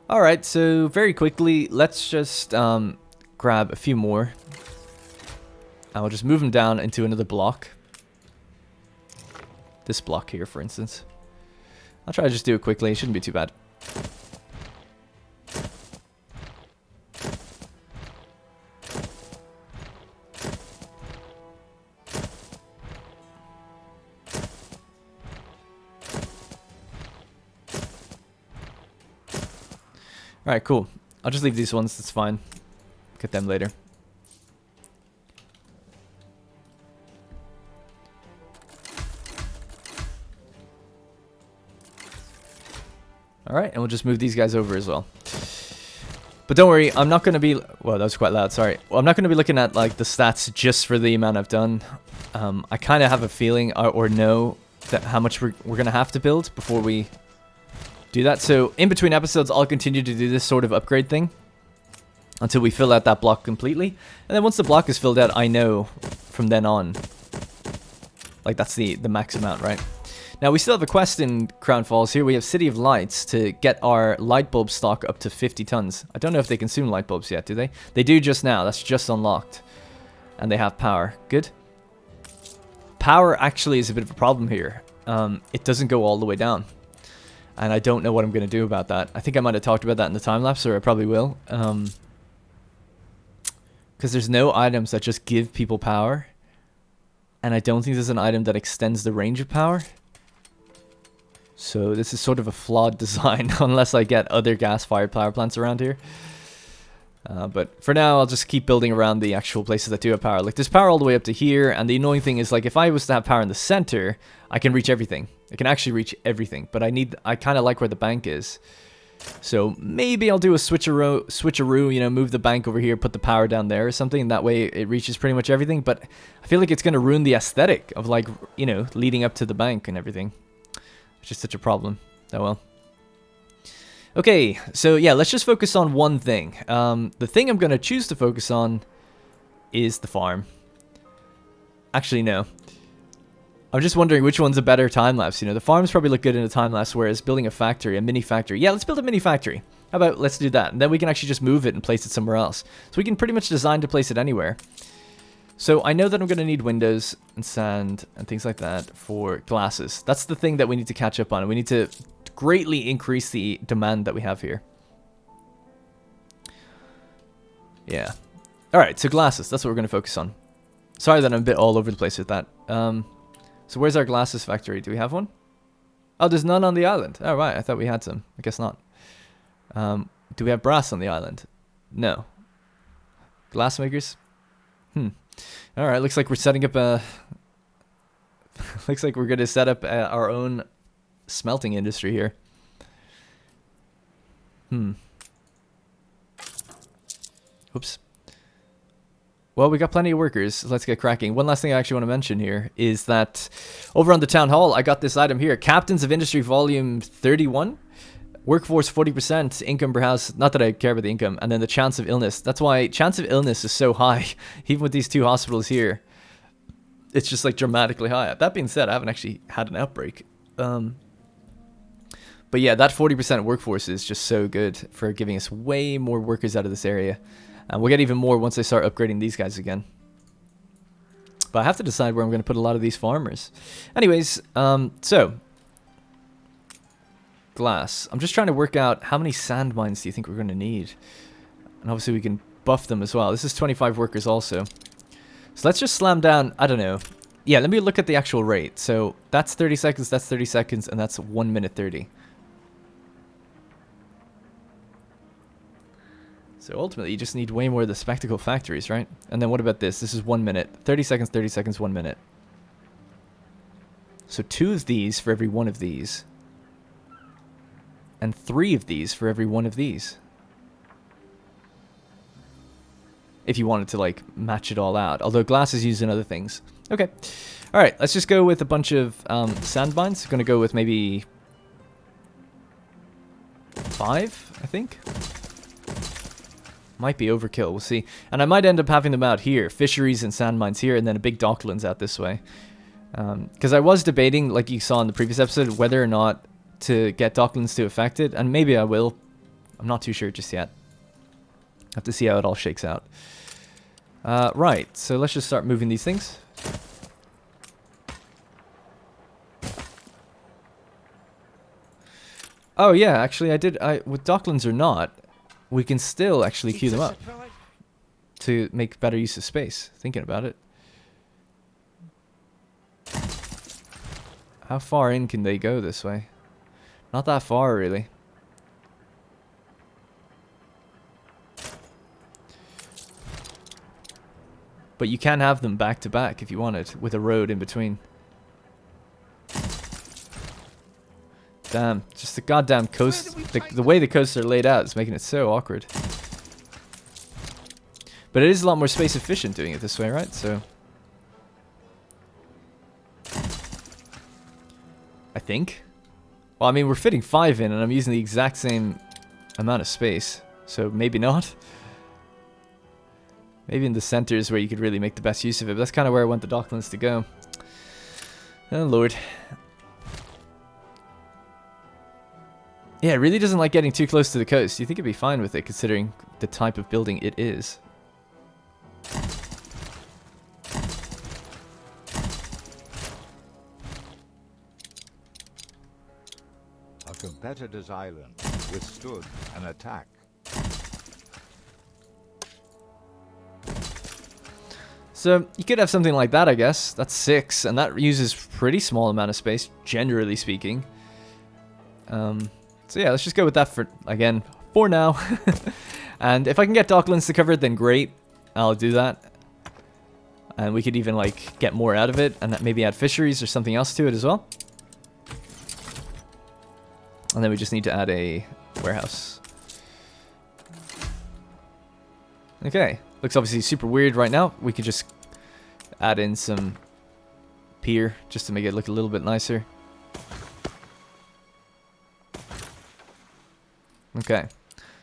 Alright, so very quickly, let's just grab a few more. I'll just move them down into another block. This block here, for instance. I'll try to just do it quickly. It shouldn't be too bad. Alright, cool. I'll just leave these ones. That's fine. Get them later. Alright, and we'll just move these guys over as well. But don't worry, I'm not going to be... Well, that was quite loud, sorry. Well, I'm not going to be looking at like the stats just for the amount I've done. I kind of have a feeling or know that how much we're going to have to build before we do that. So in between episodes, I'll continue to do this sort of upgrade thing until we fill out that block completely. And then once the block is filled out, I know from then on, like that's the max amount, right? Now we still have a quest in Crown Falls here. We have City of Lights to get our light bulb stock up to 50 tons. I don't know if they consume light bulbs yet, do they? They do just now. That's just unlocked. And they have power. Good. Power actually is a bit of a problem here. It doesn't go all the way down. And I don't know what I'm going to do about that. I think I might have talked about that in the time-lapse, or I probably will. Because there's no items that just give people power. And I don't think there's an item that extends the range of power. So this is sort of a flawed design, unless I get other gas-fired power plants around here. But for now, I'll just keep building around the actual places that do have power. Like, there's power all the way up to here, and the annoying thing is, like, if I was to have power in the center, I can reach everything. I can actually reach everything, but I kind of like where the bank is. So maybe I'll do a switcheroo, you know, move the bank over here, put the power down there or something, and that way it reaches pretty much everything. But I feel like it's going to ruin the aesthetic of, like, you know, leading up to the bank and everything. It's just such a problem. Oh well. Okay, so yeah, let's just focus on one thing. The thing I'm going to choose to focus on is the farm. Actually, no. I'm just wondering which one's a better time-lapse. You know, the farms probably look good in a time-lapse, whereas building a factory, a mini factory. Yeah, let's build a mini factory. How about let's do that? And then we can actually just move it and place it somewhere else. So we can pretty much design to place it anywhere. So I know that I'm going to need windows and sand and things like that for glasses. That's the thing that we need to catch up on. And we need to greatly increase the demand that we have here. Yeah. Alright, so glasses. That's what we're going to focus on. Sorry that I'm a bit all over the place with that. So where's our glasses factory? Do we have one? Oh, there's none on the island. Oh, right. I thought we had some. I guess not. Do we have brass on the island? No. Glassmakers? Alright, looks like we're setting up a... looks like we're going to set up our own smelting industry here. Oops. Well, we got plenty of workers. Let's get cracking. One last thing I actually want to mention here is that over on the town hall, I got this item here. Captains of Industry Volume 31. Workforce 40%. Income per house. Not that I care about the income. And then the chance of illness. That's why chance of illness is so high. Even with these two hospitals here. It's just like dramatically high. That being said, I haven't actually had an outbreak. But yeah, that 40% workforce is just so good for giving us way more workers out of this area. And we'll get even more once I start upgrading these guys again. But I have to decide where I'm going to put a lot of these farmers. Anyways, so. Glass. I'm just trying to work out how many sand mines do you think we're going to need. And obviously we can buff them as well. This is 25 workers also. So let's just slam down, I don't know. Yeah, let me look at the actual rate. So that's 30 seconds, that's 30 seconds, and that's 1 minute 30. So ultimately, you just need way more of the spectacle factories, right? And then what about this? This is 1 minute. 30 seconds, 1 minute. So 2 of these for every 1 of these. And 3 of these for every 1 of these. If you wanted to, like, match it all out. Although glass is used in other things. Okay. Alright, let's just go with a bunch of sand mines. Gonna go with maybe 5, I think. Might be overkill, we'll see. And I might end up having them out here. Fisheries and sand mines here, and then a big docklands out this way. Because I was debating, like you saw in the previous episode, whether or not to get docklands to affect it. And maybe I will. I'm not too sure just yet. Have to see how it all shakes out. Right, so let's just start moving these things. Oh yeah, actually I did, with docklands or not, we can still actually queue them up to make better use of space, thinking about it. How far in can they go this way? Not that far, really. But you can have them back to back if you wanted, with a road in between. Damn, just the goddamn coast, the way the coasts are laid out is making it so awkward. But it is a lot more space efficient doing it this way, right? So I think. Well, I mean, we're fitting 5 in, and I'm using the exact same amount of space. So maybe not. Maybe in the center is where you could really make the best use of it. But that's kind of where I want the docklands to go. Oh, Lord. Yeah, it really doesn't like getting too close to the coast. You think it'd be fine with it, considering the type of building it is. A competitor's island withstood an attack. So you could have something like that, I guess. That's 6, and that uses pretty small amount of space, generally speaking. So yeah, let's just go with that for, again, for now. And if I can get docklands to cover it, then great. I'll do that. And we could even, like, get more out of it, and maybe add fisheries or something else to it as well. And then we just need to add a warehouse. Okay. Looks obviously super weird right now. We could just add in some pier just to make it look a little bit nicer. Okay.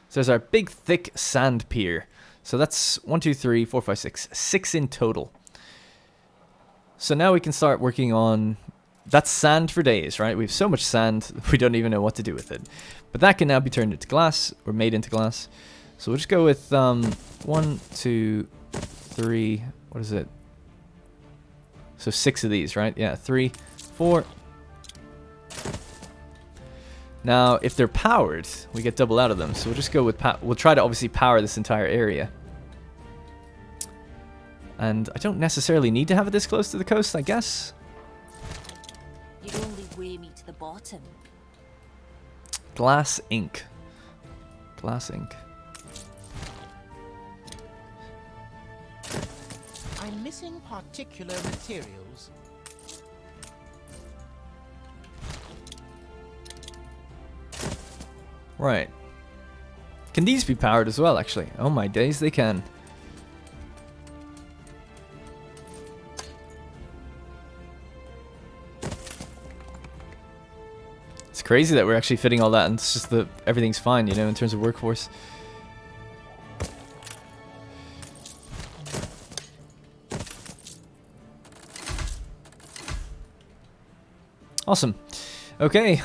So there's our big, thick sand pier. So that's 1, 2, 3, 4, 5, 6. 6 in total. So now we can start working on... That's sand for days, right? We have so much sand, we don't even know what to do with it. But that can now be turned into glass, or made into glass. So we'll just go with 1, 2, 3, what is it? So 6 of these, right? Yeah, 3, 4. Now, if they're powered, we get double out of them. So we'll just go with, we'll try to obviously power this entire area. And I don't necessarily need to have it this close to the coast, I guess. You'd only weigh me to the bottom. Glass ink. Glass ink. I'm missing particular materials. Right. Can these be powered as well, actually? Oh my days, they can. It's crazy that we're actually fitting all that, and it's just that everything's fine, you know, in terms of workforce. Awesome. Okay.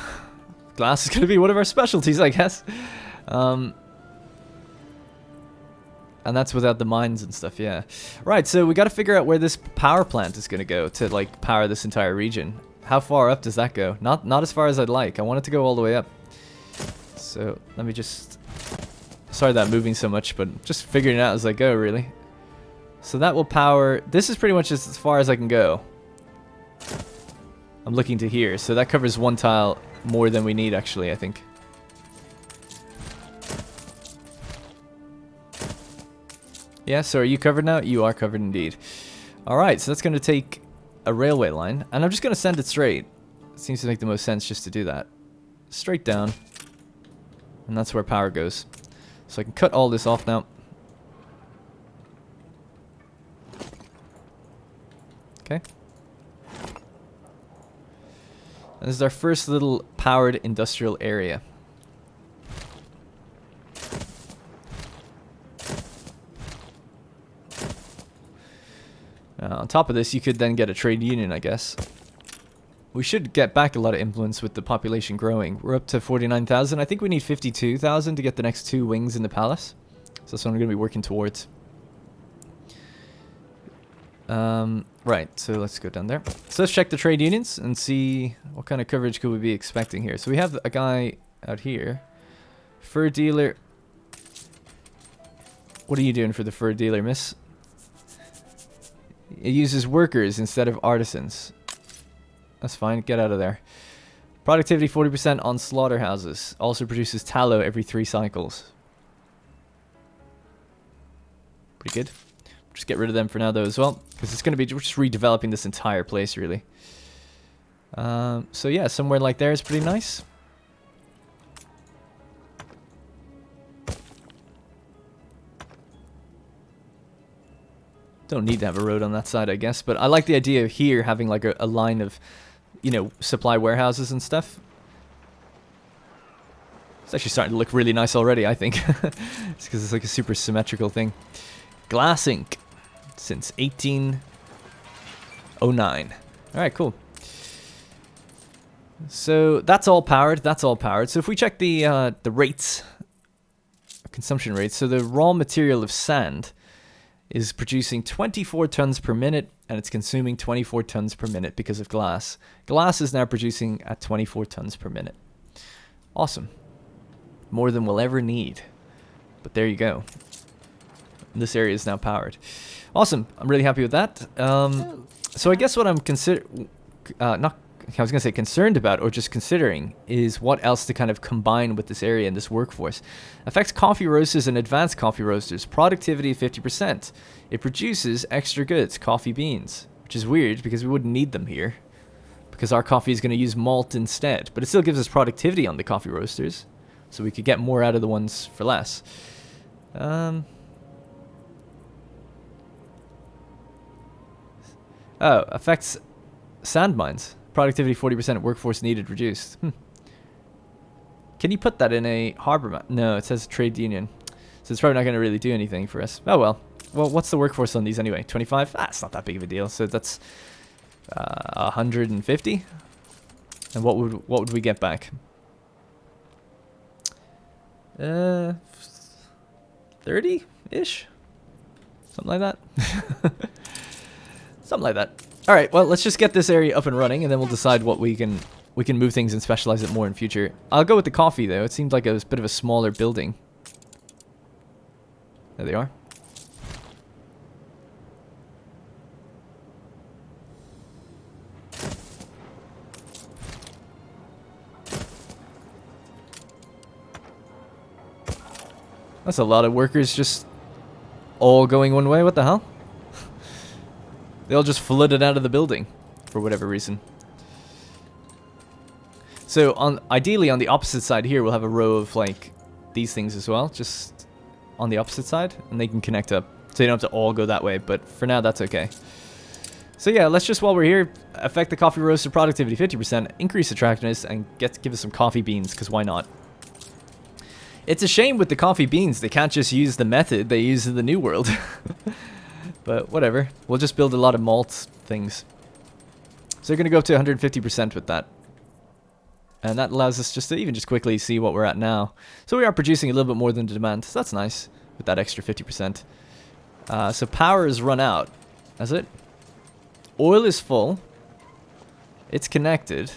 Glass is going to be one of our specialties, I guess. And that's without the mines and stuff, yeah. Right, so we got to figure out where this power plant is going to go to, like, power this entire region. How far up does that go? Not as far as I'd like. I want it to go all the way up. So, let me just... Sorry that I'm moving so much, but just figuring it out as I go, really. So that will power... This is pretty much as far as I can go. I'm looking to here. So that covers one tile more than we need, actually, I think. Yeah, so are you covered now? You are covered indeed. Alright, so that's going to take a railway line. And I'm just going to send it straight. It seems to make the most sense just to do that. Straight down. And that's where power goes. So I can cut all this off now. Okay. And this is our first little powered industrial area. On top of this, you could then get a trade union, I guess. We should get back a lot of influence with the population growing. We're up to 49,000. I think we need 52,000 to get the next 2 wings in the palace. So that's what I'm going to be working towards. Right, so let's go down there. So let's check the trade unions and see what kind of coverage could we be expecting here. So we have a guy out here. Fur dealer. What are you doing for the fur dealer, miss? It uses workers instead of artisans. That's fine, get out of there. Productivity 40% on slaughterhouses. Also produces tallow every 3 cycles. Pretty good. Just get rid of them for now, though, as well. Because it's going to be just redeveloping this entire place, really. So, yeah, somewhere like there is pretty nice. Don't need to have a road on that side, I guess. But I like the idea of here having, like, a line of, you know, supply warehouses and stuff. It's actually starting to look really nice already, I think. It's because it's like a super symmetrical thing. Glass ink. Since 1809. Alright, cool. So that's all powered. That's all powered. So if we check the rates, consumption rates, so the raw material of sand is producing 24 tons per minute, and it's consuming 24 tons per minute because of glass. Glass is now producing at 24 tons per minute. Awesome. More than we'll ever need. But there you go. This area is now powered. Awesome. I'm really happy with that. So I guess what I'm concerned about, or just considering, is what else to kind of combine with this area and this workforce. Affects coffee roasters and advanced coffee roasters. Productivity 50%. It produces extra goods, coffee beans, which is weird because we wouldn't need them here, because our coffee is going to use malt instead. But it still gives us productivity on the coffee roasters, so we could get more out of the ones for less. Oh, affects sand mines. Productivity 40%, workforce needed reduced. Can you put that in a harbor map? No, it says trade union. So it's probably not going to really do anything for us. Oh well. Well, what's the workforce on these anyway? 25? Ah, it's not that big of a deal. So that's 150. And what would we get back? 30-ish? Something like that. Something like that. All right, well, let's just get this area up and running, and then we'll decide what we can move things and specialize it more in future. I'll go with the coffee, though. It seems like a bit of a smaller building. There they are. That's a lot of workers just all going one way. What the hell? They all just flooded out of the building for whatever reason. So ideally on the opposite side here, we'll have a row of like these things as well, just on the opposite side, and they can connect up. So you don't have to all go that way, but for now that's okay. So yeah, let's just, while we're here, affect the coffee roaster productivity 50%, increase attractiveness, and give us some coffee beans, because why not? It's a shame with the coffee beans, they can't just use the method they use in the New World. But whatever, we'll just build a lot of malt things. So you're going to go up to 150% with that. And that allows us just to even just quickly see what we're at now. So we are producing a little bit more than the demand. So that's nice with that extra 50%. So power is run out. That's it. Oil is full. It's connected.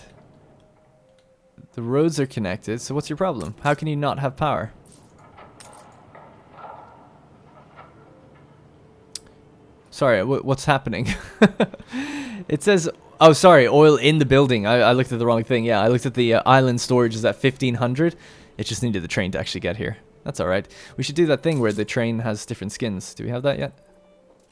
The roads are connected. So what's your problem? How can you not have power? Sorry, what's happening? It says, oh, sorry, oil in the building. I looked at the wrong thing. Yeah, I looked at the island storage is at 1500. It just needed the train to actually get here. That's all right. We should do that thing where the train has different skins. Do we have that yet?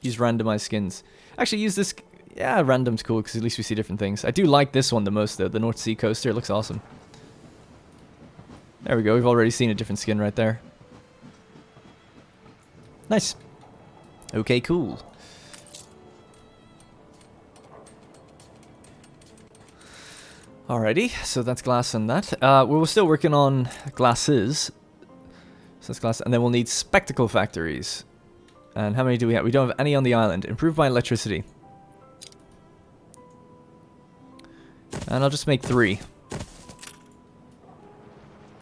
Use randomized skins. Actually, use this. Yeah, random's cool because at least we see different things. I do like this one the most, though. The North Sea coaster. It looks awesome. There we go. We've already seen a different skin right there. Nice. Okay, cool. Alrighty, so that's glass on that. We're still working on glasses. So that's glass, and then we'll need spectacle factories. And how many do we have? We don't have any on the island. Improved by electricity. And I'll just make 3.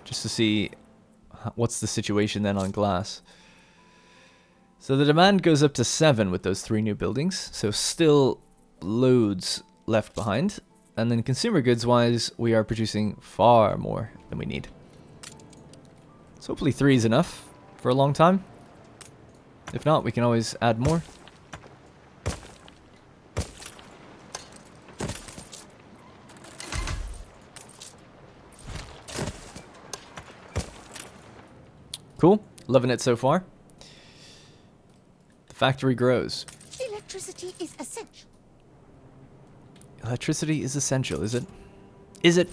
Just to see what's the situation then on glass. So the demand goes up to 7 with those 3 new buildings. So still loads left behind. And then consumer goods wise, we are producing far more than we need. So hopefully 3 is enough for a long time. If not, we can always add more. Cool. Loving it so far. The factory grows. Electricity is essential. Electricity is essential, is it? Is it?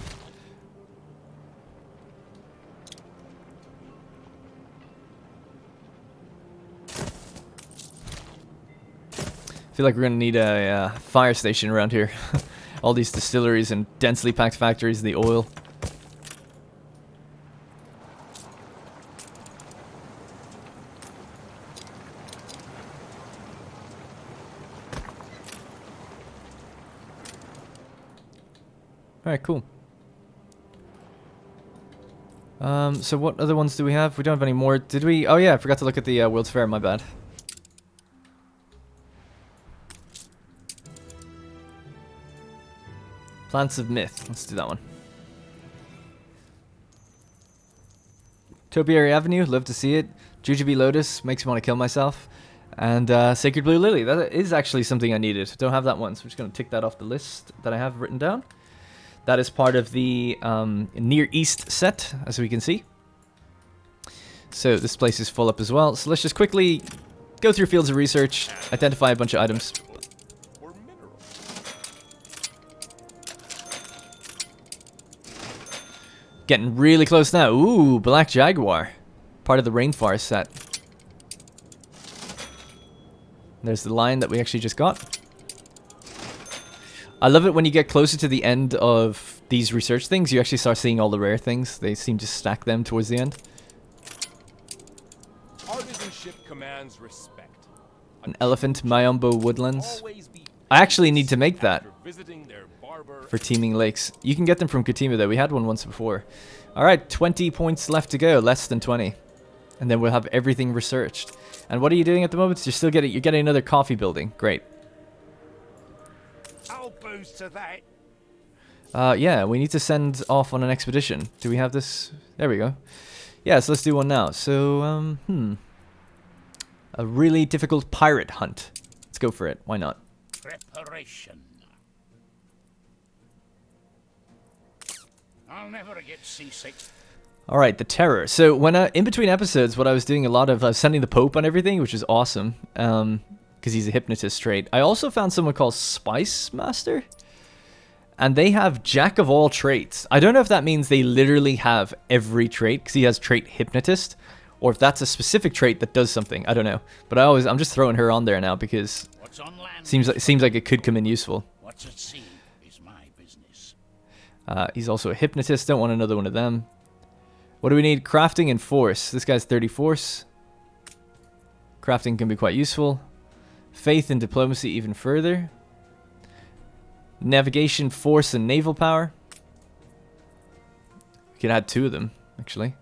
I feel like we're going to need a fire station around here. All these distilleries and densely packed factories, the oil. Alright, cool. So what other ones do we have? We don't have any more. Did we? Oh yeah, I forgot to look at the World's Fair, my bad. Plants of Myth. Let's do that one. Topiary Avenue, love to see it. Jujube Lotus, makes me want to kill myself. And Sacred Blue Lily, that is actually something I needed. Don't have that one, so I'm just going to tick that off the list that I have written down. That is part of the Near East set, as we can see. So this place is full up as well. So let's just quickly go through fields of research, identify a bunch of items. Or mineral. Getting really close now. Ooh, Black Jaguar. Part of the Rainforest set. There's the lion that we actually just got. I love it when you get closer to the end of these research things, you actually start seeing all the rare things. They seem to stack them towards the end. Artisanship commands respect. An elephant, Mayombo Woodlands. Always be I actually need to make that after visiting their barber. for Teeming Lakes. You can get them from Katima though. We had one once before. Alright, 20 points left to go. Less than 20. And then we'll have everything researched. And what are you doing at the moment? You're getting another coffee building. Great. I'll boost to that. Yeah, we need to send off on an expedition. Do we have this? There we go. Yeah, so let's do one now. So, a really difficult pirate hunt. Let's go for it. Why not? Preparation. I'll never get seasick. All right, the Terror. So when in between episodes, what I was doing a lot of sending the Pope on everything, which is awesome, because he's a hypnotist trait. I also found someone called Spice Master, and they have Jack of all traits. I don't know if that means they literally have every trait, because he has trait Hypnotist, or if that's a specific trait that does something. I don't know, but I'm just throwing her on there now because What's on land seems like it could come in useful. What's at sea is my business. He's also a hypnotist. Don't want another one of them. What do we need? Crafting and force. This guy's 30 force. Crafting can be quite useful. Faith and diplomacy even further. Navigation, force, and naval power. We could add 2 of them, actually.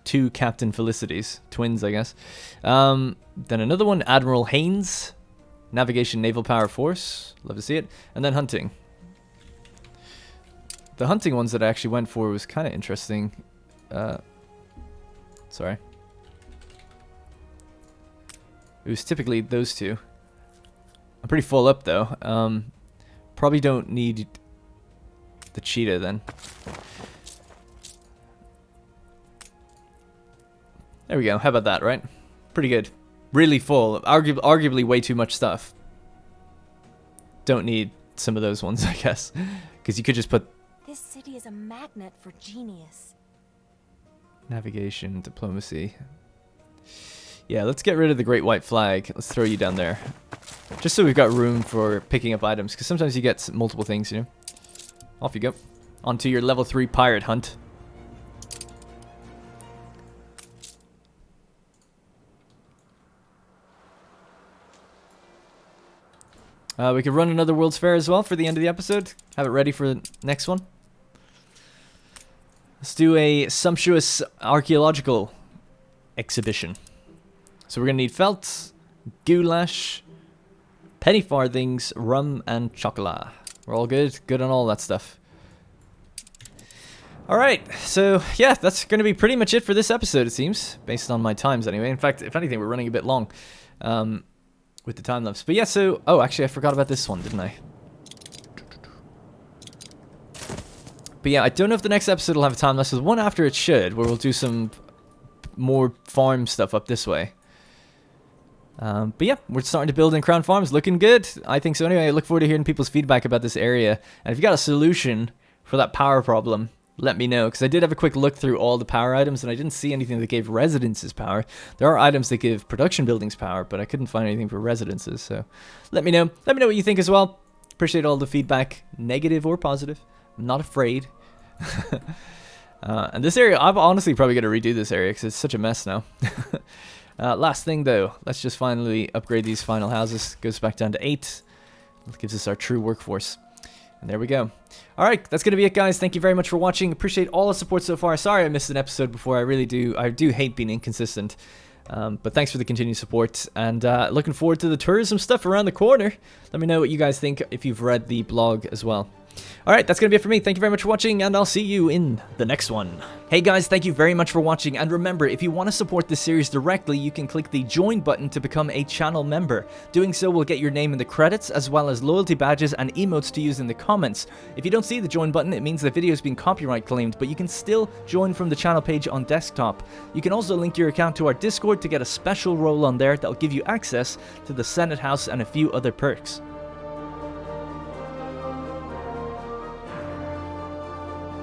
2 Captain Felicities. Twins, I guess. Then another one, Admiral Haynes. Navigation, naval power, force. Love to see it. And then hunting. The hunting ones that I actually went for was kind of interesting. Sorry. It was typically those 2. I'm pretty full up though. Probably don't need the cheetah then. There we go. How about that, right? Pretty good. Really full. Arguably way too much stuff. Don't need some of those ones, I guess. Because you could just put This city is a magnet for genius. navigation, diplomacy. Yeah, let's get rid of the Great White Flag. Let's throw you down there. Just so we've got room for picking up items. Because sometimes you get multiple things, you know. Off you go. Onto your level 3 pirate hunt. We could run another World's Fair as well for the end of the episode. Have it ready for the next one. Let's do a sumptuous archaeological exhibition. So we're going to need felt, goulash, penny farthings, rum, and chocolate. We're all good? Good on all that stuff. Alright, so yeah, that's going to be pretty much it for this episode, it seems. Based on my times anyway. In fact, if anything, we're running a bit long with the time lapse. But yeah, so... Oh, actually, I forgot about this one, didn't I? But yeah, I don't know if the next episode will have a time lapse. There's one after it should, where we'll do some more farm stuff up this way. But yeah, we're starting to build in Crown Farms. Looking good. I think so anyway. I look forward to hearing people's feedback about this area. And if you got a solution for that power problem, let me know. Because I did have a quick look through all the power items, and I didn't see anything that gave residences power. There are items that give production buildings power, but I couldn't find anything for residences. So let me know. Let me know what you think as well. Appreciate all the feedback, negative or positive. I'm not afraid. And this area, I'm honestly probably going to redo this area because it's such a mess now. Last thing though, let's just finally upgrade these final houses. Goes back down to 8. That gives us our true workforce. And there we go. All right, that's going to be it, guys. Thank you very much for watching. Appreciate all the support so far. Sorry I missed an episode before. I do hate being inconsistent. But thanks for the continued support, and looking forward to the tourism stuff around the corner. Let me know what you guys think if you've read the blog as well. Alright, that's going to be it for me. Thank you very much for watching, and I'll see you in the next one. Hey guys, thank you very much for watching, and remember, if you want to support this series directly, you can click the join button to become a channel member. Doing so will get your name in the credits, as well as loyalty badges and emotes to use in the comments. If you don't see the join button, it means the video is being copyright claimed, but you can still join from the channel page on desktop. You can also link your account to our Discord to get a special role on there that will give you access to the Senate House and a few other perks.